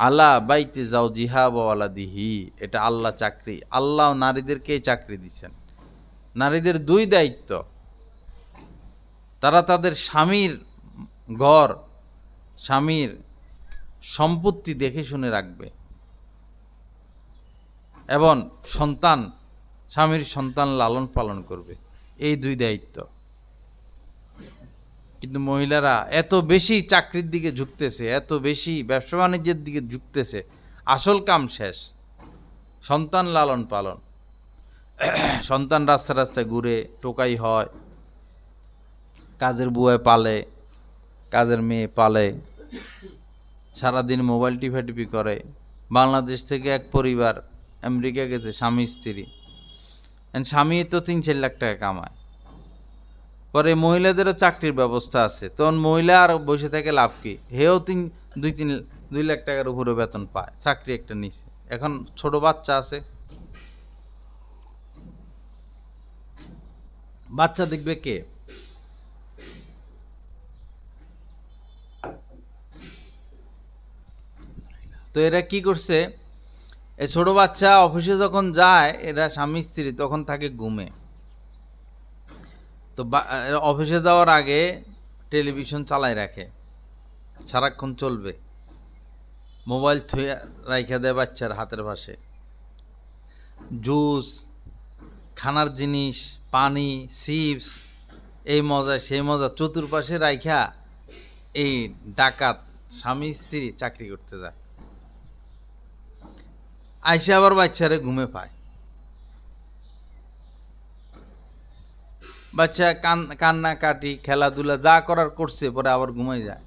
আলা বাইতি যাওজিহা ওয়া ওয়ালাদিহি, এটা আল্লাহ চাকরি। আল্লাহ নারীদেরকেই চাকরি দিচ্ছেন। নারীদের 2 দায়িত্ব, তারা তাদের স্বামীর ঘর, স্বামীর সম্পত্তি দেখে শুনে রাখবে, এবং সন্তান, স্বামীর সন্তান লালন পালন করবে। এই 2 দায়িত্ব। কিন্তু মহিলারা এত বেশি চাকরির দিকে ঝুঁকতেছে, এত বেশি ব্যবসা বাণিজ্যের দিকে ঝুঁকতেছে, আসল কাম শেষ, সন্তান লালন পালন। সন্তান রাস্তা রাস্তায় ঘুরে টোকাই হয়, কাজের বুয়ায় পালে, কাজের মেয়ে পালে, সারাদিন মোবাইল টিপাটিপি করে। বাংলাদেশ থেকে এক পরিবার আমেরিকা গেছে, স্বামী স্ত্রী। স্বামী তো 3-4 লাখ টাকা কামায়। পরে মহিলাদেরও চাকরির ব্যবস্থা আছে, তখন মহিলা আর বসে থেকে লাভ কি? হেও 2 লাখ টাকার উপরে বেতন পায়, চাকরি একটা নিচে। এখন ছোট বাচ্চা আছে, বাচ্চা দেখবে কে? তো এরা কি করছে, এই ছোট বাচ্চা অফিসে যখন যায়, এরা স্বামী স্ত্রী তখন থাকে ঘুমে। তো অফিসে যাওয়ার আগে টেলিভিশন চালাই রাখে, সারাক্ষণ চলবে। মোবাইল থুয়ে রাইখা দেয় বাচ্চার হাতের পাশে, জুস, খানার জিনিস, পানি, চিপস, এই মজা সেই মজা চতুর্পাশে রাইখা এই ডাকাত স্বামী স্ত্রী চাকরি করতে যায়। আইসে আবার বাচ্চারে ঘুমে পায়। বাচ্চা কান্নাকাটি, খেলাধুলা যা করার করছে, পরে আবার ঘুমাই যায়।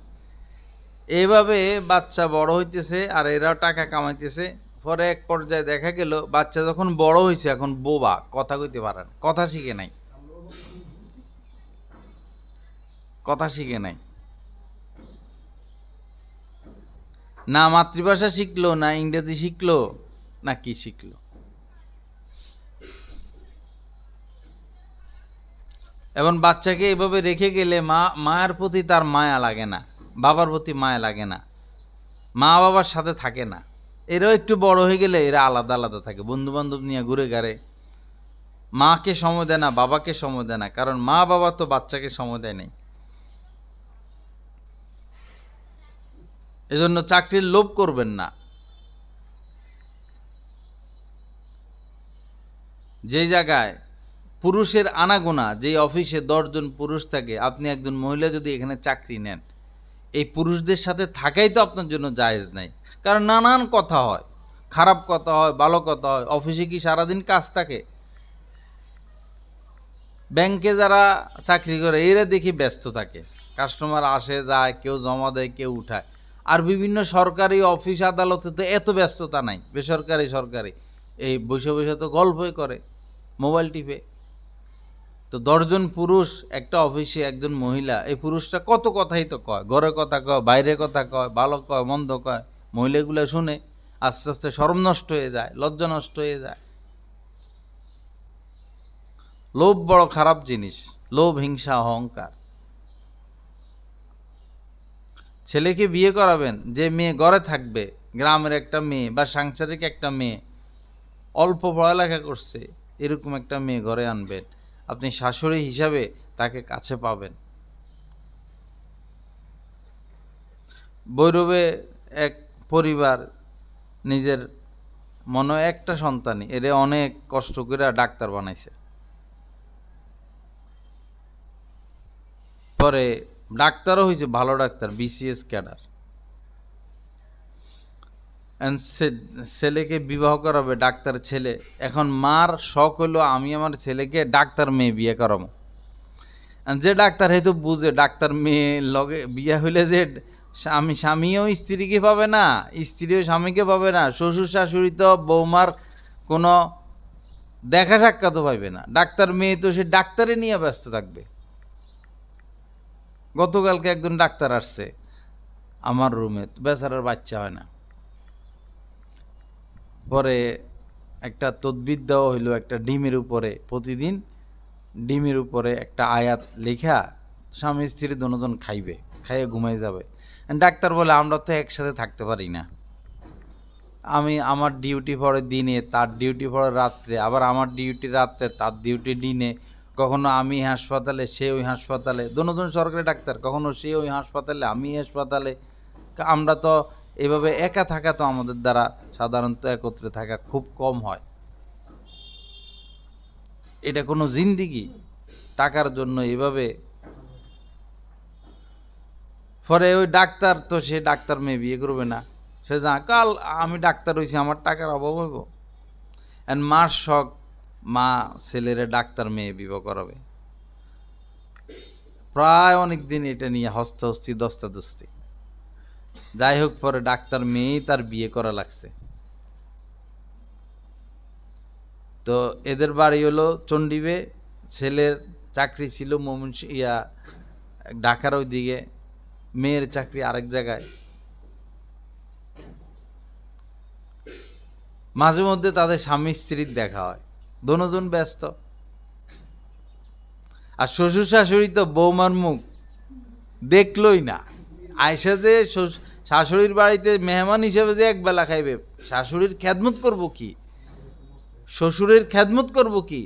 এইভাবে বাচ্চা বড় হইতেছে, আর এরাও টাকা কামাইতেছে। পরে এক পর্যায়ে দেখা গেল বাচ্চা যখন বড় হয়েছে, এখন বোবা, কথা কইতে পারে না, কথা শিখে নাই, কথা শিখে নাই, না মাতৃভাষা শিখলো, না ইংরেজি শিখলো, না কি শিখলো। এবং বাচ্চাকে এভাবে রেখে গেলে মায়ের প্রতি তার মায়া লাগে না, বাবার প্রতি মায়া লাগে না, মা বাবার সাথে থাকে না। এরাও একটু বড় হয়ে গেলে এরা আলাদা আলাদা থাকে, বন্ধু বান্ধব নিয়ে ঘুরে ঘাড়ে। মাকে সময় দেয় না, বাবাকে সময় দেয় না, কারণ মা বাবা তো বাচ্চাকে সময় দেয় নাই। এজন্য চাকরির লোভ করবেন না। যে জায়গায় পুরুষের আনাগোনা, যে অফিসে 10 জন পুরুষ থাকে, আপনি একজন মহিলা যদি এখানে চাকরি নেন, এই পুরুষদের সাথে থাকাই তো আপনার জন্য জায়েজ নাই। কারণ নানান কথা হয়, খারাপ কথা হয়, ভালো কথা হয়। অফিসে কি সারাদিন কাজ থাকে? ব্যাংকে যারা চাকরি করে এরা দেখি ব্যস্ত থাকে, কাস্টমার আসে যায়, কেউ জমা দেয়, কেউ উঠায়। আর বিভিন্ন সরকারি অফিস আদালতে তো এত ব্যস্ততা নাই, বেসরকারি সরকারি এই বসে বসে তো গল্পই করে, মোবাইল টিপে। তো 10 জন পুরুষ একটা অফিসে, একজন মহিলা, এই পুরুষটা কত কথাই তো কয়, ঘরের কথা কয়, বাইরের কথা কয়, ভালো কয়, মন্দ কয়। মহিলাগুলো শুনে আস্তে আস্তে শরম নষ্ট হয়ে যায়, লজ্জা নষ্ট হয়ে যায়। লোভ বড় খারাপ জিনিস, লোভ, হিংসা, অহংকার। ছেলেকে বিয়ে করাবেন, যে মেয়ে ঘরে থাকবে, গ্রামের একটা মেয়ে বা সাংসারিক একটা মেয়ে, অল্প পড়ালেখা করছে, এরকম একটা মেয়ে ঘরে আনবেন। আপনি শাশুড়ি হিসাবে তাকে কাছে পাবেন। ভৈরবে এক পরিবার নিজের মনে একটা সন্তানই এরে অনেক কষ্ট করে ডাক্তার বানাইছে। পরে ডাক্তারও হয়েছে, ভালো ডাক্তার, বিসিএস ক্যাডার। ছেলেকে বিবাহ করাবে ডাক্তার ছেলে। এখন মার শখ হলো আমি আমার ছেলেকে ডাক্তার মেয়ে বিয়ে করাবো। যে ডাক্তার হয়তো বুঝে ডাক্তার মেয়ে লগে বিয়ে হইলে যে স্বামীও স্ত্রীকে পাবে না, স্ত্রীও স্বামীকে পাবে না, শ্বশুর শাশুড়ি তো বৌমার কোনো দেখা সাক্ষাৎও পাইবে না। ডাক্তার মেয়ে তো সে ডাক্তারে নিয়ে ব্যস্ত থাকবে। গতকালকে একজন ডাক্তার আসছে আমার রুমে, বেচারার বাচ্চা হয় না। পরে একটা তদবির দেওয়া হইলো, একটা ডিমের উপরে প্রতিদিন ডিমের উপরে একটা আয়াত লেখা স্বামী স্ত্রী দুজন খাইবে, খাইয়ে ঘুমাই যাবে। ডাক্তার বলে আমরা তো একসাথে থাকতে পারি না, আমি আমার ডিউটি পড়ে দিনে, তার ডিউটি পড়ে রাত্রে, আবার আমার ডিউটি রাত্রে, তার ডিউটি দিনে, কখনো আমি হাসপাতালে সে ওই হাসপাতালে, দুজন সরকারি ডাক্তার, কখনো সে ওই হাসপাতালে আমি হাসপাতালে। আমরা তো এভাবে একা থাকা তো আমাদের দ্বারা সাধারণত একত্রে থাকা খুব কম হয়। এটা কোনো জিন্দিগি টাকার জন্য এভাবে? পরে ওই ডাক্তার তো সে ডাক্তার মেয়ে বিয়ে করবে না, সে যা কাল আমি ডাক্তার হয়েছি আমার টাকার অভাব হইব। এন্ড মার শখ মা ছেলেরে ডাক্তার মেয়ে বিবাহ করাবে। প্রায় অনেক দিন এটা নিয়ে হস্তাহস্তি দস্তাদস্তি। যাই হোক, পরে ডাক্তার মেয়েই তার বিয়ে করা লাগছে। তো এদের বাড়ি হলো চণ্ডীবে, ছেলের চাকরি ছিল ঢাকার ওই দিকে, মেয়ের চাকরি আরেক জায়গায়। মাঝে মধ্যে তাদের স্বামী স্ত্রীর দেখা হয়, দুজন ব্যস্ত। আর শ্বশুর শাশুড়ি তো বৌমার মুখ দেখলই না। আয়সা যে শাশুড়ির বাড়িতে মেহমান হিসেবে যে একবেলা খাইবে, শাশুড়ির খেদমত করব কি, শ্বশুরের খেদমত করব কি,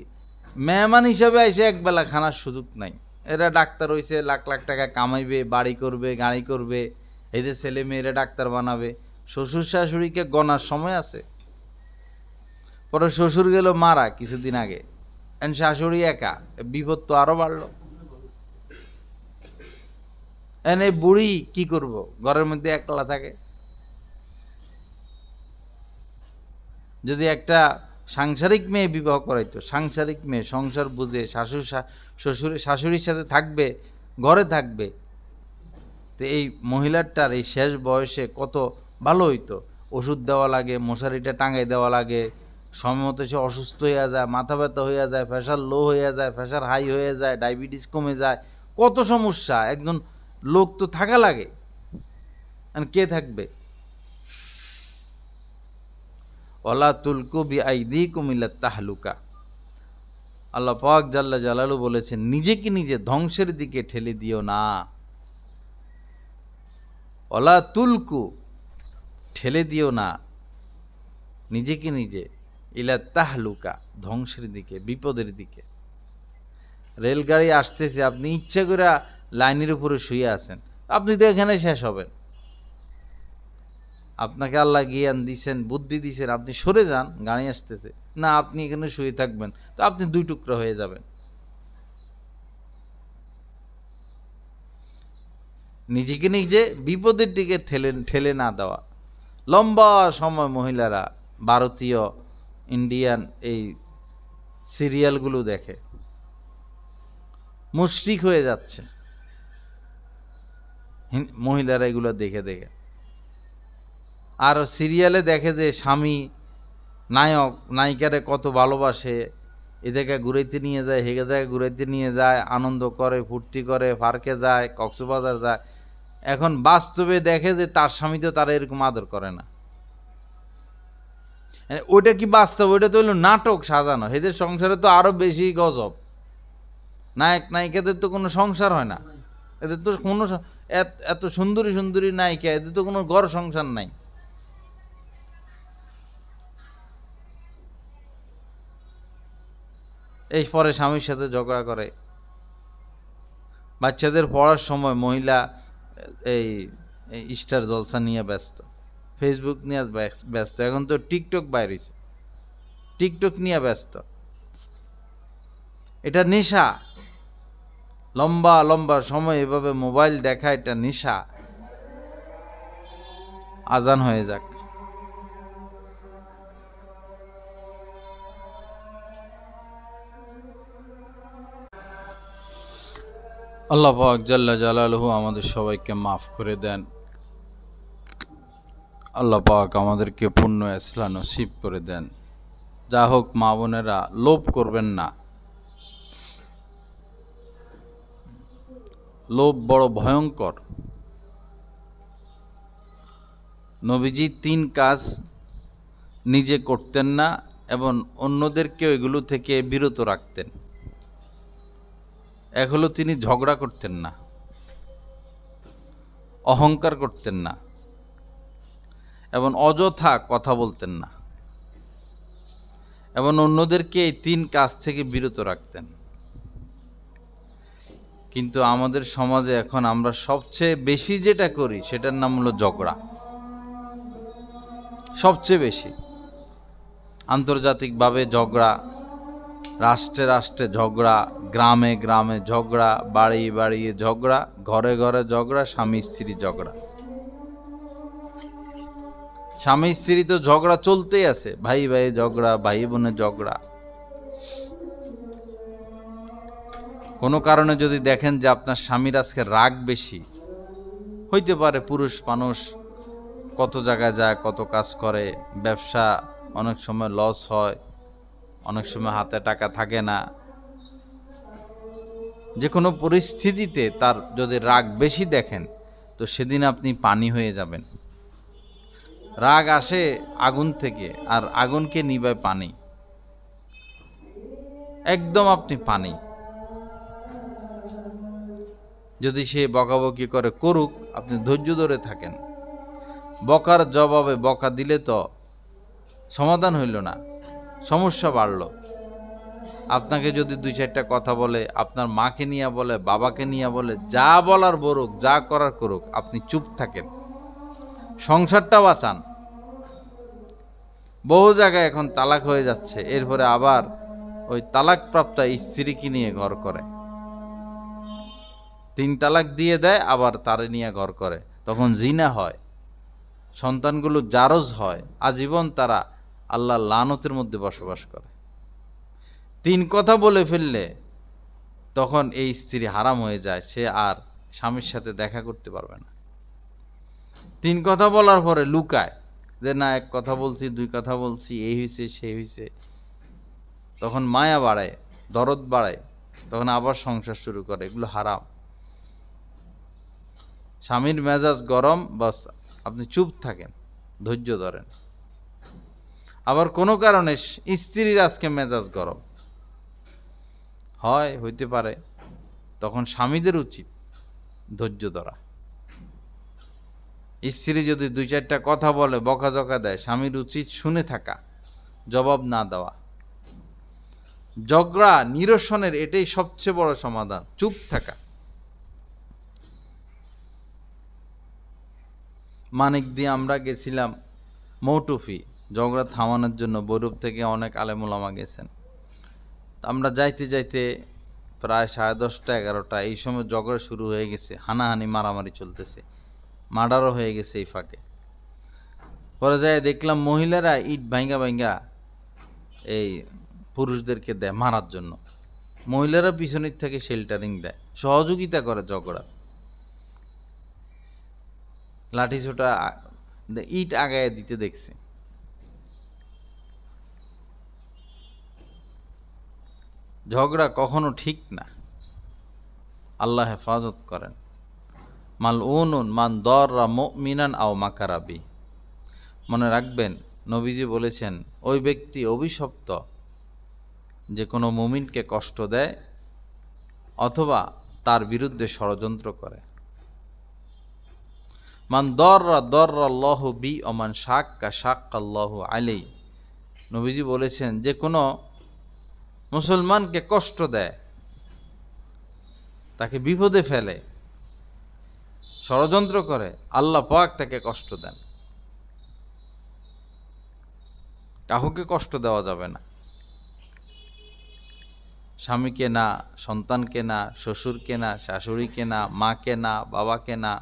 মেহমান হিসাবে আইসে একবেলা খানার সুযোগ নাই। এরা ডাক্তার হইছে, লাখ লাখ টাকা কামাইবে, বাড়ি করবে, গাড়ি করবে, এদের ছেলে মেয়েরা ডাক্তার বানাবে। শ্বশুর শাশুড়িকে গনার সময় আছে? পরে শ্বশুর গেল মারা কিছুদিন আগে, শাশুড়ি একা, বিপদ তো আরো বাড়লো। এনে বুড়ি কি করব, ঘরের মধ্যে একলা থাকে। যদি একটা সাংসারিক মেয়ে বিবাহ করাইতো, সাংসারিক মেয়ে সংসার বুঝে শাশুড়ির সাথে থাকবে, ঘরে থাকবে, তো এই মহিলাটার এই শেষ বয়সে কত ভালো হইতো। ওষুধ দেওয়া লাগে, মশারিটা টাঙাই দেওয়া লাগে, সময় মতো সে অসুস্থ হইয়া যায়, মাথা ব্যথা হইয়া যায়, প্রেশার লো হইয়া যায়, প্রেশার হাই হয়ে যায়, ডায়াবেটিস কমে যায়, কত সমস্যা। একজন লোক তো থাকা লাগে, কে থাকবে? ওয়ালা তুলকু বিআইদিকুম ইলাত তাহলুকা। আল্লাহ পাক জাল্লা জালালু বলেছেন, নিজেকে নিজে ধ্বংসের দিকে ঠেলে দিও না। ওয়ালা তুলকু, ঠেলে দিও না নিজেকে নিজে, ইলাত তাহলুকা, ধ্বংসের দিকে, বিপদের দিকে। রেলগাড়ি আসতেছে, আপনি ইচ্ছা করে লাইনের উপরে শুয়ে আছেন, আপনি তো এখানে শেষ হবেন। আপনাকে আল্লাহ জ্ঞান দিছেন, বুদ্ধি দিছেন, আপনি সরে যান, গাড়ি আসতেছে না, আপনি এখানে শুয়ে থাকবেন, তো আপনি দুই টুকরা হয়ে যাবেন। নিজেকে নিজে বিপদের দিকে ঠেলে না দেওয়া। লম্বা সময় মহিলারা ভারতীয় ইন্ডিয়ান এই সিরিয়ালগুলো দেখে, মুশরিক হয়ে যাচ্ছে মহিলারা এগুলো দেখে দেখে। আর সিরিয়ালে দেখে যে স্বামী নায়ক নায়িকারে কত ভালোবাসে, এদিকে ঘুরাইতে নিয়ে যায়, হেগে জায়গায় ঘুরাইতে নিয়ে যায়, আনন্দ করে, ফুর্তি করে, পার্কে যায়, কক্সবাজার যায়। এখন বাস্তবে দেখে যে তার স্বামী তো তারা এরকম আদর করে না। ওইটা কি বাস্তব? ওইটা তো হইল নাটক সাজানো। এদের সংসারে তো আরো বেশি গজব। নায়ক নায়িকাদের তো কোনো সংসার হয় না, এদের তো কোনো, এত সুন্দরী সুন্দরী নায়িকা, এদের তো কোনো ঘর সংসার নাই। এই পরে স্বামীর সাথে ঝগড়া করে। বাচ্চাদের পড়ার সময় মহিলা এই স্টার জলসা নিয়ে ব্যস্ত। ফেসবুক নিয়ে ব্যস্ত, এখন তো টিকটক বাইরেছে, টিকটক নিয়ে ব্যস্ত। এটা নেশা, লম্বা লম্বা সময় এভাবে মোবাইল দেখা এটা নেশা। আজান হয়ে যাক। আল্লাহ পাক জাল্লা জালালুহু আমাদের সবাইকে মাফ করে দেন। আল্লাহ পাক আমাদেরকে পূর্ণ ইসলাম নসিব করে দেন। যা হোক, মা বোনেরা, লোভ করবেন না। লোভ বড় ভয়ঙ্কর। নবীজি 3 কাজ নিজে করতেন না এবং অন্যদেরকেও এগুলো থেকে বিরত রাখতেন। এক হলো, তিনি ঝগড়া করতেন না, অহংকার করতেন না এবং অযথা কথা বলতেন না, এবং অন্যদেরকে এই 3 কাজ থেকে বিরত রাখতেন। কিন্তু আমাদের সমাজে এখন আমরা সবচেয়ে বেশি যেটা করি সেটার নাম হলো ঝগড়া। সবচেয়ে বেশি আন্তর্জাতিকভাবে ঝগড়া, রাষ্ট্রে রাষ্ট্রে ঝগড়া, গ্রামে গ্রামে ঝগড়া, বাড়ি বাড়ি ঝগড়া, ঘরে ঘরে ঝগড়া, স্বামী স্ত্রী ঝগড়া। স্বামী স্ত্রী তো ঝগড়া চলতেই আছে, ভাই ভাই ঝগড়া, ভাই বোনে ঝগড়া। কোনো কারণে যদি দেখেন যে আপনার স্বামীর আজকে রাগ বেশি, হইতে পারে পুরুষ মানুষ কত জায়গায় যায়, কত কাজ করে, ব্যবসা অনেক সময় লস হয়, অনেক সময় হাতে টাকা থাকে না। যে কোনো পরিস্থিতিতে তার যদি রাগ বেশি দেখেন, তো সেদিন আপনি পানি হয়ে যাবেন। রাগ আসে আগুন থেকে, আর আগুনকে নিভায় পানি। একদম আপনি পানি। যদি সে বকাবকি করে করুক, আপনি ধৈর্য ধরে থাকেন। বকার জবাবে বকা দিলে তো সমাধান হইল না, সমস্যা বাড়ল। আপনাকে যদি 2-4টা কথা বলে, আপনার মাকে নিয়ে বলে, বাবাকে নিয়ে বলে, যা বলার বলুক, যা করার করুক, আপনি চুপ থাকেন, সংসারটা বাঁচান। বহু জায়গায় এখন তালাক হয়ে যাচ্ছে, এরপরে আবার ওই তালাকপ্রাপ্ত স্ত্রীকে নিয়ে ঘর করে। 3 তালাক দিয়ে দেয়, আবার তারে নিয়ে ঘর করে। তখন জিনা হয়, সন্তানগুলো জারজ হয়, আজীবন তারা আল্লাহর লানতের মধ্যে বসবাস করে। 3 কথা বলে ফেললে তখন এই স্ত্রী হারাম হয়ে যায়, সে আর স্বামীর সাথে দেখা করতে পারবে না। 3 কথা বলার পরে লুকায় যে না, 1 কথা বলছি, 2 কথা বলছি, এই হয়েছে সেই হয়েছে। তখন মায়া বাড়ায়, দরদ বাড়ায়, তখন আবার সংসার শুরু করে। এগুলো হারাম। স্বামীর মেজাজ গরম, বাস আপনি চুপ থাকেন, ধৈর্য ধরেন। আবার কোনো কারণে স্ত্রীর আজকে মেজাজ গরম হয়, হইতে পারে, তখন স্বামীদের উচিত ধৈর্য ধরা। স্ত্রী যদি 2-4টা কথা বলে, বকাঝকা দেয়, স্বামীর উচিত শুনে থাকা, জবাব না দেওয়া। ঝগড়া নিরসনের এটাই সবচেয়ে বড় সমাধান, চুপ থাকা। মানিক দিয়ে আমরা গেছিলাম মৌটুফি, ঝগড়া থামানোর জন্য। বৈরূপ থেকে অনেক আলেমুলামা গেছেন। আমরা যাইতে যাইতে প্রায় 10:30 11টা, এই সময় ঝগড়া শুরু হয়ে গেছে, হানাহানি মারামারি চলতেছে, মার্ডারও হয়ে গেছে এই ফাঁকে। পরে যাই দেখলাম মহিলারা ইট ভাঙ্গা ভাঙ্গা এই পুরুষদেরকে দেয় মারার জন্য। মহিলারা পিছনের থেকে শেল্টারিং দেয়, সহযোগিতা করে ঝগড়া। লাঠি ছোটা, ইট আগায় দিতে দেখছে। ঝগড়া কখনো ঠিক না, আল্লাহ হেফাজত করেন। মালউনুন মান দররা মুমিনান আও মাকারাবি। মনে রাখবেন, নবীজি বলেছেন, ওই ব্যক্তি অভিশপ্ত যে কোনো মুমিনকে কষ্ট দেয় অথবা তার বিরুদ্ধে ষড়যন্ত্র করে। মান দররা দররাল্লাহু বি ওমান শাক্কা শাক্কাল্লাহু আলাইহি। নবীজি বলেছেন, যে কোনো মুসলমানকে কষ্ট দেয়, তাকে বিপদে ফেলে, ষড়যন্ত্র করে, আল্লাহ পাক তাকে কষ্ট দেন। কাউকে কষ্ট দেওয়া যাবে না, স্বামীকে না, সন্তানকে না, শ্বশুরকে না, শাশুড়িকে না, মাকে না, বাবাকে না,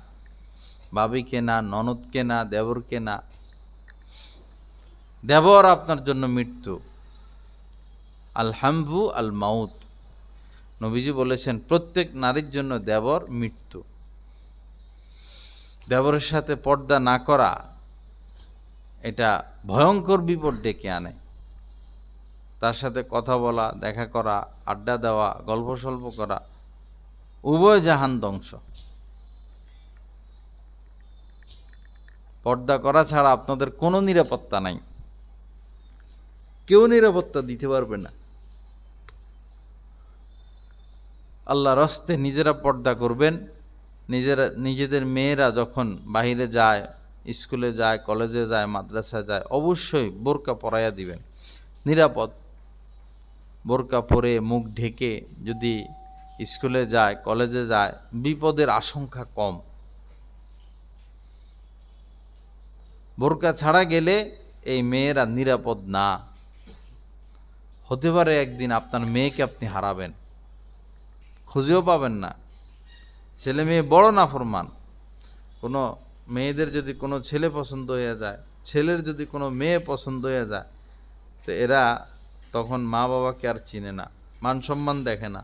ভাবিকে না, ননদকে না, দেবরকে না। দেবর আপনার জন্য মৃত্যু। আল হামভু আল মাউত, নবীজি বলেছেন প্রত্যেক নারীর জন্য দেবর মৃত্যু। দেবরের সাথে পর্দা না করা এটা ভয়ঙ্কর বিপদ ডেকে আনে। তার সাথে কথা বলা, দেখা করা, আড্ডা দেওয়া, গল্প সল্প করা, উভয় জাহান ধ্বংস। পর্দা করা ছাড়া আপনাদের কোনো নিরাপত্তা নাই, কেউ নিরাপত্তা দিতে পারবে না। আল্লাহর রাস্তে নিজেরা পর্দা করবেন। নিজেদের মেয়েরা যখন বাইরে যায়, স্কুলে যায়, কলেজে যায়, মাদ্রাসায় যায়, অবশ্যই বোরকা পরাইয়া দিবেন, নিরাপদ। বোরকা পরে মুখ ঢেকে যদি স্কুলে যায়, কলেজে যায়, বিপদের আশঙ্কা কম। বোরকা ছাড়া গেলে এই মেয়েরা নিরাপদ না। হতে পারে একদিন আপনার মেয়েকে আপনি হারাবেন, খুঁজেও পাবেন না। ছেলে মেয়ে বড় নাফরমান। কোনো মেয়েদের যদি কোনো ছেলে পছন্দ হয়ে যায়, ছেলের যদি কোনো মেয়ে পছন্দ হয়ে যায়, তো এরা তখন মা বাবাকে আর চিনে না, মান সম্মান দেখে না,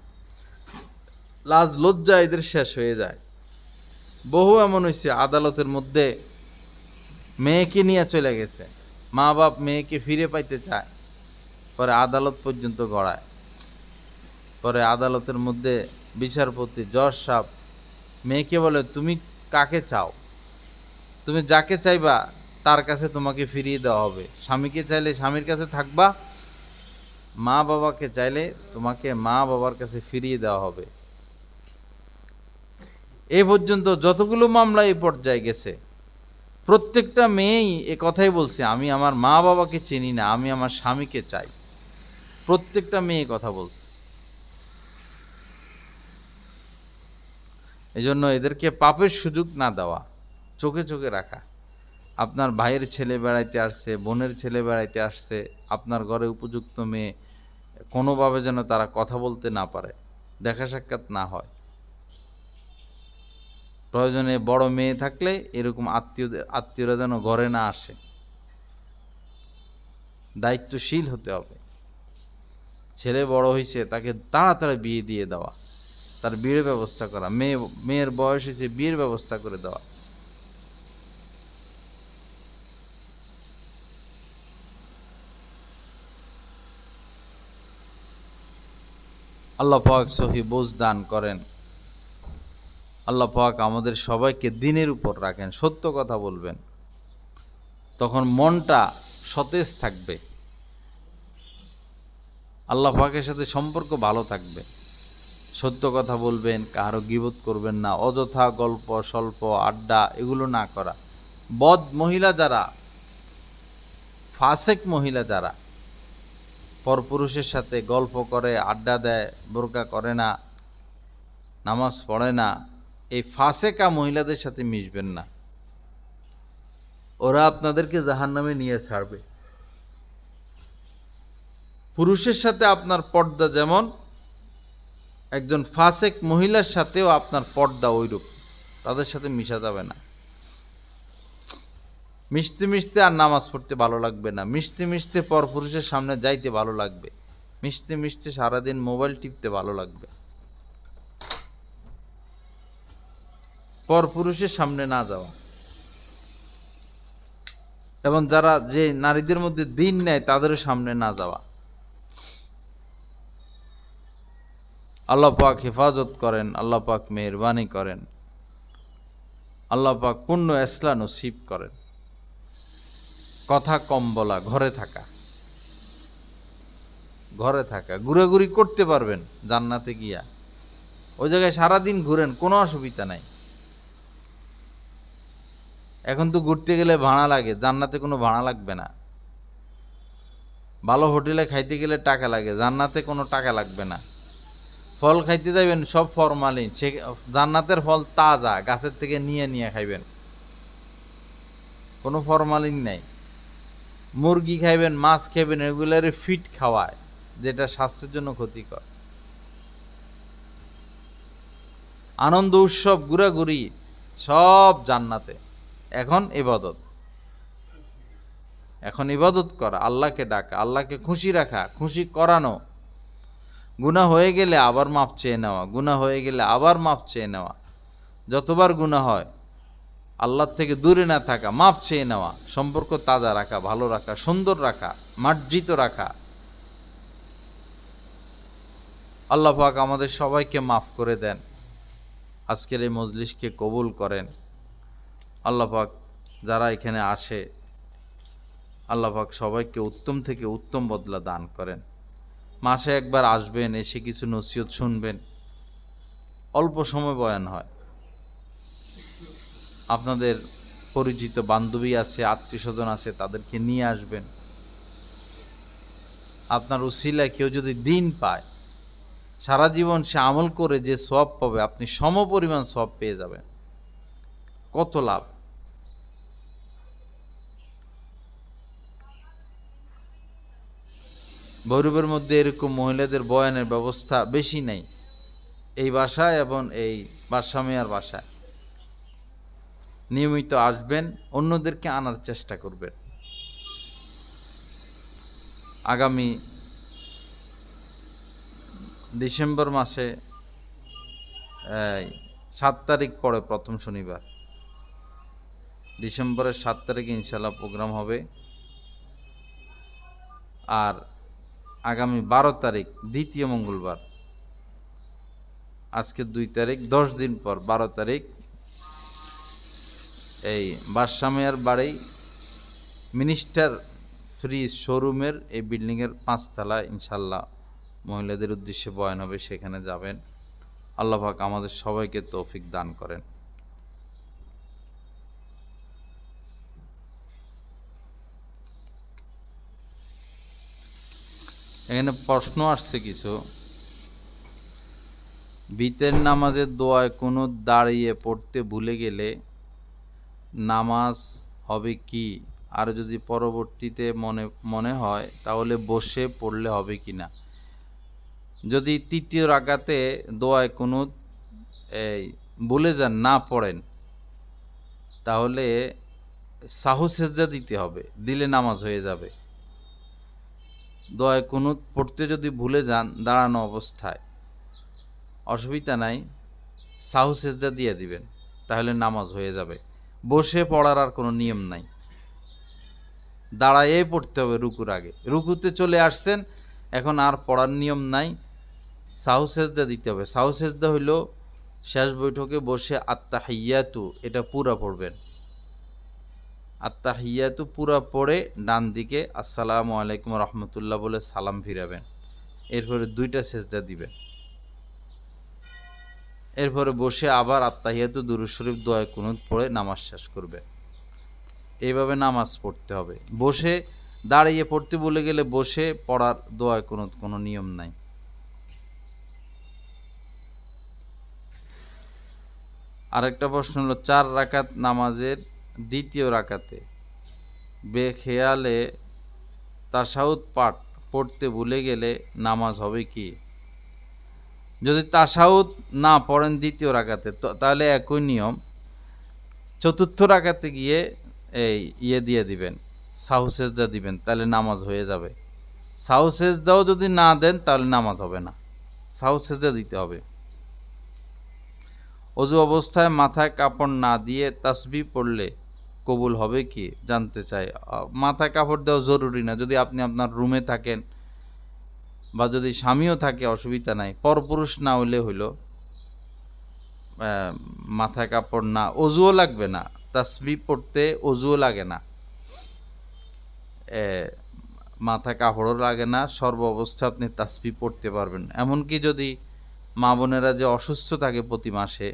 লাজ লজ্জা এদের শেষ হয়ে যায়। বহু এমন হয়েছে আদালতের মধ্যে মেয়েকে নিয়ে চলে গেছে, মা বাপ মেয়েকে ফিরে পাইতে চায়, পরে আদালত পর্যন্ত গড়ায়। পরে আদালতের মধ্যে বিচারপতি জজ সাহেব মেয়েকে বলে, তুমি কাকে চাও? তুমি যাকে চাইবা তার কাছে তোমাকে ফিরিয়ে দেওয়া হবে। স্বামীকে চাইলে স্বামীর কাছে থাকবা, মা বাবাকে চাইলে তোমাকে মা বাবার কাছে ফিরিয়ে দেওয়া হবে। এ পর্যন্ত যতগুলো মামলা এই পর্যায়ে গেছে, প্রত্যেকটা মেয়েই এ কথাই বলছে, আমি আমার মা বাবাকে চিনি না, আমি আমার স্বামীকে চাই। প্রত্যেকটা মেয়ে কথা বলছে। এজন্য এদেরকে পাপের সুযোগ না দেওয়া, চোখে চোখে রাখা। আপনার ভাইয়ের ছেলে বেড়াইতে আসছে, বোনের ছেলে বেড়াইতে আসছে, আপনার ঘরে উপযুক্ত মেয়ে, কোনোভাবে যেন তারা কথা বলতে না পারে, দেখা সাক্ষাৎ না হয়। প্রয়োজনে বড় মেয়ে থাকলে এরকম আত্মীয়রা যেন ঘরে না আসে। দায়িত্বশীল হতে হবে। ছেলে বড় হয়েছে, তাকে তাড়াতাড়ি বিয়ে দিয়ে দেওয়া, তার বিয়ের ব্যবস্থা করা। মেয়ের বয়স হয়েছে, বিয়ের ব্যবস্থা করে দেওয়া। আল্লাহ পাক সহি বোঝ দান করেন। আল্লাহ পাক আমাদের সবাইকে দিনের উপর রাখেন, সত্য কথা বলবেন, তখন মনটা সতেজ থাকবে, আল্লাহ পাকের সাথে সম্পর্ক ভালো থাকবে। সত্য কথা বলবেন, কারো গীবত করবেন না, অযথা গল্প স্বল্প আড্ডা এগুলো না করা। বদ মহিলা যারা, ফাসেক মহিলা যারা পরপুরুষের সাথে গল্প করে, আড্ডা দেয়, বোরকা করে না, নামাজ পড়ে না, এই ফাসেকা মহিলাদের সাথে মিশবেন না। ওরা আপনাদেরকে জাহান্নামে নিয়ে ছাড়বে। পুরুষের সাথে আপনার পর্দা যেমন, একজন ফাসেক মহিলার সাথেও আপনার পর্দা ওইরূপ। তাদের সাথে মিশা যাবে না। মিশতে মিশতে আর নামাজ পড়তে ভালো লাগবে না, মিশতে মিশতে পরপুরুষের সামনে যাইতে ভালো লাগবে, মিশতে মিশতে সারাদিন মোবাইল টিপতে ভালো লাগবে। পরপুরুষের সামনে না যাওয়া। এবং যারা যে নারীদের মধ্যে দিন নেয় তাদের সামনে না যাওয়া। আল্লাহ পাক হেফাজত করেন, আল্লাহ পাক মেহেরবানি করেন, আল্লাহ পাক পূর্ণ ইসলাম নসিব করেন। কথা কম বলা, ঘরে থাকা, ঘরে থাকা, ঘুরাঘুরি করতে পারবেন জান্নাতে গিয়া। ওই জায়গায় সারাদিন ঘুরেন, কোনো অসুবিধা নাই। এখন তো ঘুরতে গেলে ভাড়া লাগে, জান্নাতে কোনো ভাড়া লাগবে না। ভালো হোটেলে খাইতে গেলে টাকা লাগে, জান্নাতে কোনো টাকা লাগবে না। ফল খাইতে যাবেন, সব ফরমালিন, সে জান্নাতের ফল তাজা, গাছের থেকে নিয়ে নিয়ে খাইবেন, কোনো ফরমালিন নাই। মুরগি খাইবেন, মাছ খাইবেন, এগুলারে ফিট খাওয়ায়, যেটা স্বাস্থ্যের জন্য ক্ষতিকর। আনন্দ উৎসব ঘুরাঘুরি সব জান্নাতে। এখন ইবাদত, এখন ইবাদত করা, আল্লাহকে ডাকা, আল্লাহকে খুশি রাখা, খুশি করানো। গুনাহ হয়ে গেলে আবার মাপ চেয়ে নেওয়া, গুনাহ হয়ে গেলে আবার মাপ চেয়ে নেওয়া। যতবার গুনাহ হয় আল্লাহর থেকে দূরে না থাকা, মাপ চেয়ে নেওয়া, সম্পর্ক তাজা রাখা, ভালো রাখা, সুন্দর রাখা, মার্জিত রাখা। আল্লাহ পাক আমাদের সবাইকে মাফ করে দেন, আজকের এই মজলিসকে কবুল করেন। আল্লাহ পাক যারা এখানে আসে, আল্লাহ পাক সবাইকে উত্তম থেকে উত্তম বদলা দান করেন। মাসে একবার আসবেন, এসে কিছু নসিহত শুনবেন, অল্প সময় বয়ান হয়। আপনাদের পরিচিত বান্ধবী আছে, আত্মীয় স্বজন আছে, তাদেরকে নিয়ে আসবেন। আপনার উসিলায় কেউ যদি দিন পায়, সারা জীবন সে আমল করে যে সওয়াব পাবে, আপনি সমপরিমাণ সওয়াব পেয়ে যাবেন। কত লাভ! ভৈরবের মধ্যে এরকম মহিলাদের বয়ানের ব্যবস্থা বেশি নেই, এই বাসায় এবং এই বাসামিয়ার বাসায়। নিয়মিত আসবেন, অন্যদেরকে আনার চেষ্টা করবেন। আগামী ডিসেম্বর মাসে 7 তারিখ পরে প্রথম শনিবার, ডিসেম্বরের 7 তারিখে ইনশাল্লাহ প্রোগ্রাম হবে। আর আগামী 12 তারিখ দ্বিতীয় মঙ্গলবার, আজকে 2 তারিখ, 10 দিন পর 12 তারিখ এই বাদশামিয়ার বাড়ি মিনিস্টার ফ্রিজ শোরুমের এই বিল্ডিংয়ের 5 তলায় ইনশাল্লাহ মহিলাদের উদ্দেশ্যে বয়ান হবে, সেখানে যাবেন। আল্লাহ পাক আমাদের সবাইকে তৌফিক দান করেন। এখানে প্রশ্ন আসছে কিছু। বিতের নামাজের দোয়ায় কোনো দাঁড়িয়ে পড়তে ভুলে গেলে নামাজ হবে কি? আর যদি পরবর্তীতে মনে হয় তাহলে বসে পড়লে হবে কি না? যদি তৃতীয় রাকাতে দোয়ায় কোনো ভুলে যান, না পড়েন, তাহলে সাহু সেজদা দিতে হবে, দিলে নামাজ হয়ে যাবে। দোয়ায় কুনুত পড়তে যদি ভুলে যান দাঁড়ানো অবস্থায়, অসুবিধা নাই, সাহু সেজদা দিয়ে দিবেন, তাহলে নামাজ হয়ে যাবে। বসে পড়ার আর কোনো নিয়ম নাই, দাঁড়ায়ে পড়তে হবে রুকুর আগে। রুকুতে চলে আসছেন, এখন আর পড়ার নিয়ম নাই, সাহু সেজদা দিতে হবে। সাহু সেজদা হইল শেষ বৈঠকে বসে আত্তাহিয়াতু, এটা পুরা পড়বেন। আত্তাহিয়াতু পুরা পড়ে ডান দিকে আসসালামু আলাইকুম রহমতুল্লাহ বলে সালাম ফিরাবেন। এরপরে 2টা সেজদা দিবেন। এরপরে বসে আবার আত্তাহিয়াতু দুরূদ শরীফ দোয়া কুনুত পড়ে নামাজ শেষ করবেন। এইভাবে নামাজ পড়তে হবে। বসে দাঁড়িয়ে পড়তে ভুলে গেলে বসে পড়ার দোয়া কুনুত কোনো নিয়ম নাই। আরেকটা প্রশ্ন হলো, 4 রাকাত নামাজের দ্বিতীয় রাকাতে বেখেয়ালে তাশাহুদ পাঠ পড়তে ভুলে গেলে নামাজ হবে কি? যদি তাশাহুদ না পড়েন দ্বিতীয় রাকাতে, তাহলে একই নিয়ম, চতুর্থ রাকাতে গিয়ে দিয়ে দিবেন, সাহু সেজদা দিবেন, তাহলে নামাজ হয়ে যাবে। সাহু সেজদাও যদি না দেন তাহলে নামাজ হবে না, সাহু সেজদা দিতে হবে। অজু অবস্থায় মাথায় কাপড় না দিয়ে তাসবিহ পড়লে কবুল হবে কি জানতে চাই। মাথায় কাপড় দেওয়া জরুরি না, যদি আপনি আপনার রুমে থাকেন বা যদি স্বামীও থাকে অসুবিধা নাই, পরপুরুষ না হইলে হইল, মাথায় কাপড় না, অজুও লাগবে না, তাসবিহ পড়তে অজুও লাগে না, মাথায় কাপড়ও লাগে না, সর্ব অবস্থায় আপনি তাসবিহ পড়তে পারবেন। এমনকি যদি মা বোনেরা যে অসুস্থ থাকে প্রতি মাসে,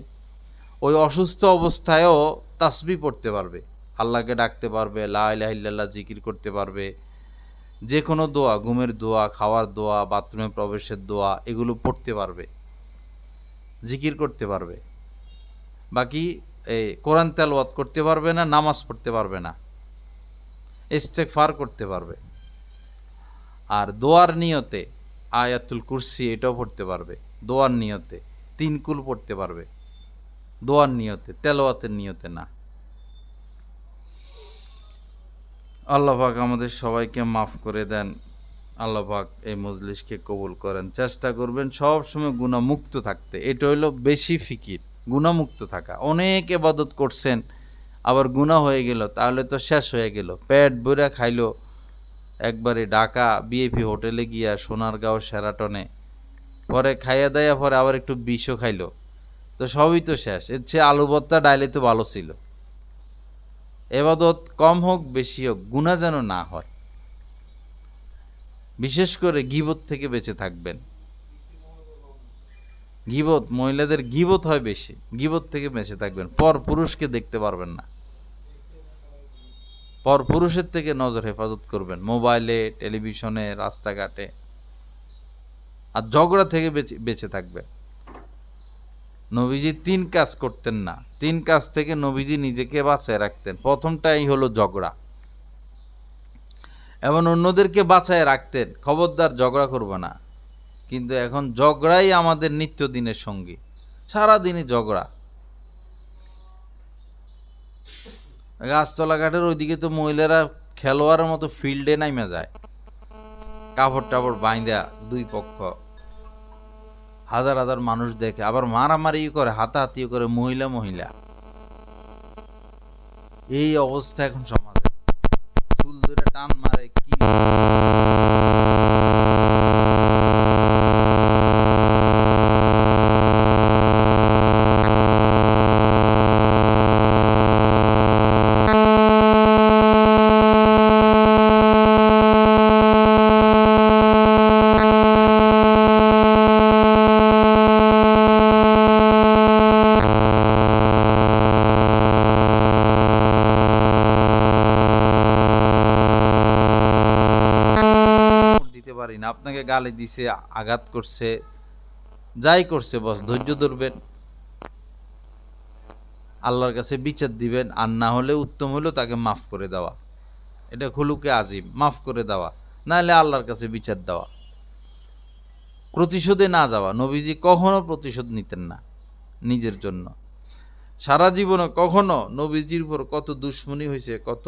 ওই অসুস্থ অবস্থায়ও তাসবিহ পড়তে পারবে, আল্লাহকে ডাকতে পারবে, লা ইলাহা ইল্লাল্লাহ জিকির করতে পারবে, যে কোনো দোয়া, ঘুমের দোয়া, খাওয়ার দোয়া, বাথরুমে প্রবেশের দোয়া, এগুলো পড়তে পারবে, জিকির করতে পারবে। বাকি কোরআন তেলাওয়াত করতে পারবে না, নামাজ পড়তে পারবে না। ইস্তেগফার করতে পারবে। আর দোয়ার নিয়তে আয়াতুল কুরসি এটাও পড়তে পারবে। দোয়ার নিয়তে 3 কুল পড়তে পারবে, দোয়ার নিয়তে, তেলাওয়াতের নিয়তে না। আল্লাহ পাক আমাদের সবাইকে মাফ করে দেন। আল্লাহ পাক এই মজলিসকে কবুল করেন। চেষ্টা করবেন সব সময় গুনাহমুক্ত থাকতে। এটা হলো বেশি ফিকির, গুনাহমুক্ত থাকা। অনেক ইবাদত করছেন, আবার গুনাহ হয়ে গেল, তাহলে তো শেষ হয়ে গেল। পেট ভরে খাইলো একবারে ঢাকা বিএপি হোটেলে গিয়া, সোনারগাঁও শেরাটনে, পরে খাইয়া দাইয়া পরে আবার একটু বিষও খাইলো, তো সবই তো শেষ। এর চেয়ে আলু ভর্তা ডাইলে তো ভালো ছিল। এবাদত কম হোক বেশি হোক, গুনাহ যেন না হয়। বিশেষ করে গীবত থেকে বেঁচে থাকবেন। গীবত, মহিলাদের গীবত হয় বেশি, গীবত থেকে বেঁচে থাকবেন। পর পুরুষকে দেখতে পারবেন না, পর পুরুষের থেকে নজর হেফাজত করবেন, মোবাইলে, টেলিভিশনে, রাস্তাঘাটে। আর ঝগড়া থেকে বেঁচে থাকবেন। নবীজি 3 কাজ করতেন না, 3 কাজ থেকে নবীজি নিজেকে বাঁচায় রাখতেন। প্রথমটাই হলো ঝগড়া, এবং অন্যদেরকে বাঁচায় রাখতেন, খবরদার ঝগড়া করব না। কিন্তু এখন ঝগড়াই আমাদের নিত্যদিনের সঙ্গী, সারাদিনই ঝগড়া। গাছতলা ঘাটের ওইদিকে তো মহিলারা খেলোয়াড়ের মতো ফিল্ডে নাইমা যায়, কাপড় টাপড় বাইন্দা, দুই পক্ষ হাজার হাজার মানুষ দেখে, আবার মারামারি করে, হাতাহাতিও করে, মহিলা মহিলা। এই অবস্থা এখন সমাজে, চুল ধরে টান মারে কি। আপনাকে গালি দিছে, আঘাত করছে, যাই করছে, বস ধৈর্য ধরবেন, আল্লাহর কাছে বিচার দিবেন। আর না হলে উত্তম হলো তাকে মাফ করে দেওয়া। এটা খুলুকে আজিম, মাফ করে দেওয়া, না হলে আল্লাহর কাছে বিচার দেওয়া, প্রতিশোধে না যাওয়া। নবীজি কখনো প্রতিশোধ নিতেন না নিজের জন্য। সারা জীবনে কখনো নবীজির উপর কত দুশ্মনী হয়েছে, কত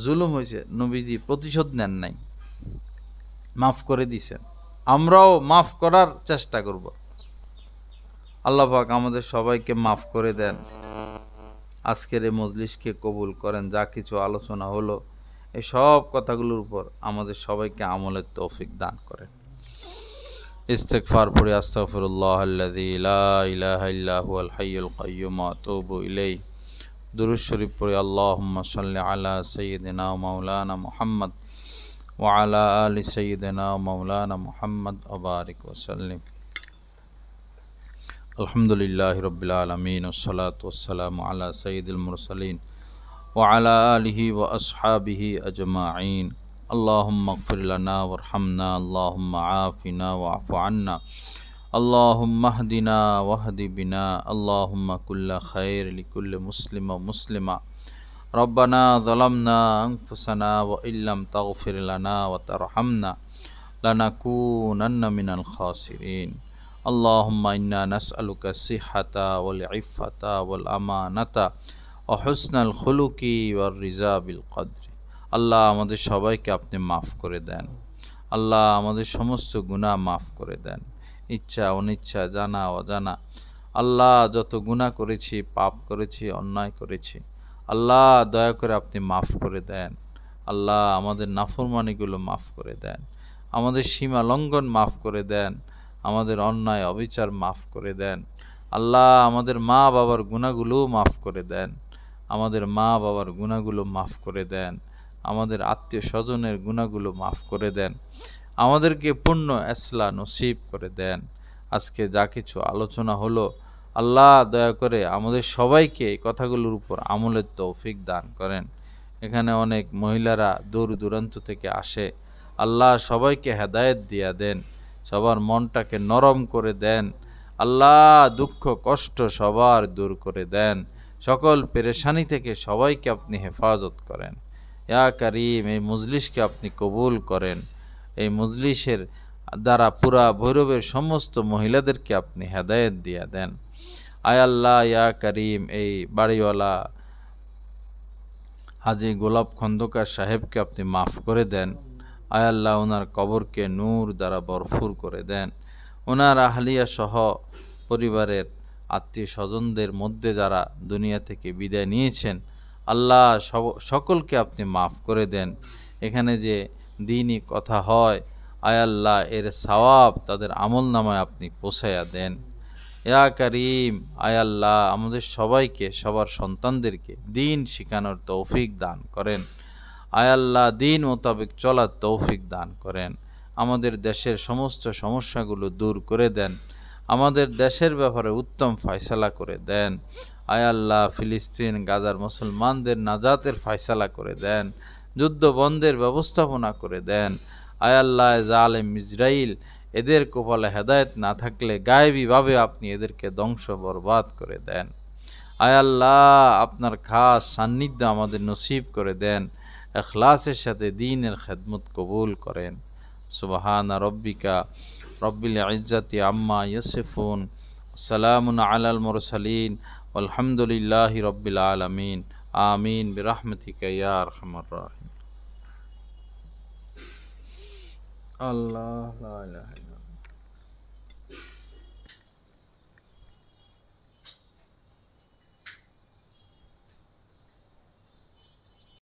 জুলুম হয়েছে, নবীজি প্রতিশোধ নেন নাই, মাফ করে দিছেন। আমরাও মাফ করার চেষ্টা করব। আল্লাহ পাক আমাদের সবাইকে মাফ করে দেন। আজকের এই মজলিসকে কবুল করেন। যা কিছু আলোচনা হলো, এই সব কথাগুলোর উপর আমাদের সবাইকে আমলের তৌফিক দান করেন। ইস্তেগফার পড়ি, আস্তাগফিরুল্লাহাল্লাযী লা ইলাহা ইল্লা হুয়াল হাইয়ুল কাইয়্যুম ওয়া আতুবু ইলাইহি। দুরূদ শরীফ পড়ি, আল্লাহুম্মা সাল্লি আলা সাইয়্যিদিনা ওয়া মাওলানা মুহাম্মদ ওয়া আলা আলি সাইয়্যিদিনা ওয়া মাওলানা মুহাম্মদ ওয়া বারিক ওয়া সাল্লিম। আলহামদুলিল্লাহি রাব্বিল আলামিন, ওয়াসসালাতু ওয়াসসালামু আলা সাইয়্যিদিল মুরসালিন ওয়া আলা আলিহি ওয়া আসহাবিহি আজমাইন। আল্লাহুম্মা ইগফির লানা ওয়ারহামনা, আল্লাহুম্মা আফিনা ওয়া'ফু আন্না, আল্লাহুম্মা ইহদিনা ওয়াহদি বিনা, আল্লাহুম্মা কুল্লা খায়র লিকুল্লি মুসলিম ওয়া মুসলিমা। রব্বানা যালামনা আনফুসানা ওয়া ইল্লাম তাগফির লানা ওয়া তারহামনা লানাকুনান্না মিনাল খাসিরিন। আল্লাহুম্মা ইন্না নাসআলুকা সিহহাতা ওয়াল ইফফাতা ওয়াল আমানাতা ওয়া হুসনাল খুলুকি ওয়ার রিজা বিল কদরি। আল্লাহ আমাদের সবাইকে আপনি মাফ করে দেন। আল্লাহ আমাদের সমস্ত গুনাহ মাফ করে দেন, ইচ্ছা অনিচ্ছা, জানা অজানা। আল্লাহ যত গুনাহ করেছি, পাপ করেছি, অন্যায় করেছি, আল্লাহ দয়া করে আপনি মাফ করে দেন। আল্লাহ আমাদের নাফরমানিগুলো মাফ করে দেন, আমাদের সীমা লঙ্ঘন মাফ করে দেন, আমাদের অন্যায় অবিচার মাফ করে দেন। আল্লাহ আমাদের মা বাবার গুনাহগুলোও মাফ করে দেন, আমাদের মা বাবার গুনাহগুলো মাফ করে দেন, আমাদের আত্মীয় স্বজনের গুনাহগুলো মাফ করে দেন, আমাদেরকে পূর্ণ ইসলাহ নসিব করে দেন। আজকে যা কিছু আলোচনা হলো, আল্লাহ দয়া করে আমাদের সবাইকে এই কথাগুলোর উপর আমলের তৌফিক দান করেন। এখানে অনেক মহিলারা দূর দূরান্ত থেকে আসে, আল্লাহ সবাইকে হেদায়েত দিয়া দেন, সবার মনটাকে নরম করে দেন। আল্লাহ দুঃখ কষ্ট সবার দূর করে দেন, সকল পেরেশানি থেকে সবাইকে আপনি হেফাজত করেন। ইয়া কারীম এই মজলিসকে আপনি কবুল করেন। এই মজলিসের দ্বারা পুরা ভৈরবের সমস্ত মহিলাদেরকে আপনি হেদায়েত দিয়া দেন। আয় আল্লাহ ইয়া কারীম এই বাড়িওয়ালা হাজী গোলাপ খন্দকার সাহেবকে আপনি মাফ করে দেন। আয় আল্লাহ ওনার কবরকে নূর দ্বারা ভরপুর করে দেন। ওনার আহলিয়া সহ পরিবারের আত্মীয় স্বজনদের মধ্যে যারা দুনিয়া থেকে বিদায় নিয়েছেন, আল্লাহ সকলকে আপনি মাফ করে দেন। এখানে যে দ্বীনি কথা হয়, আয় আল্লাহ এর সওয়াব তাদের আমল নামায় আপনি পৌঁছায়া দেন। ইয়া কারীম আয় আল্লাহ আমাদের সবাইকে সবার সন্তানদেরকে দ্বীন শিখানোর তৌফিক দান করেন। আয় আল্লাহ দ্বীন মোতাবেক চলার তৌফিক দান করেন। আমাদের দেশের সমস্ত সমস্যাগুলো দূর করে দেন। আমাদের দেশের ব্যাপারে উত্তম ফয়সালা করে দেন। আয় আল্লাহ ফিলিস্তিন গাজার মুসলমানদের নাজাতের ফয়সালা করে দেন। যুদ্ধ বন্ধের ব্যবস্থাপনা করে দেন। আয় আল্লাহ জালেম ইসরাইল এদের কপালে হেদায়েত না থাকলে গায়েবীভাবে আপনি এদেরকে ধ্বংস বরবাদ করে দেন। আয় আল্লাহ আপনার খাস সান্নিধ্য আমাদের নসিব করে দেন। ইখলাসের সাথে দ্বীনের খেদমত কবুল করেন। সুবহান রব্বিকা রব্বিল ইজ্জাতি আম্মা ইয়াসিফুন, সালামুন আলাল মুরসালিন, আলহামদুলিল্লাহি রব্বিল আলামিন। আমিন বিরহমাতিকা ইয়া আরহামার রাহিমিন। আল্লাহ লা ইলাহা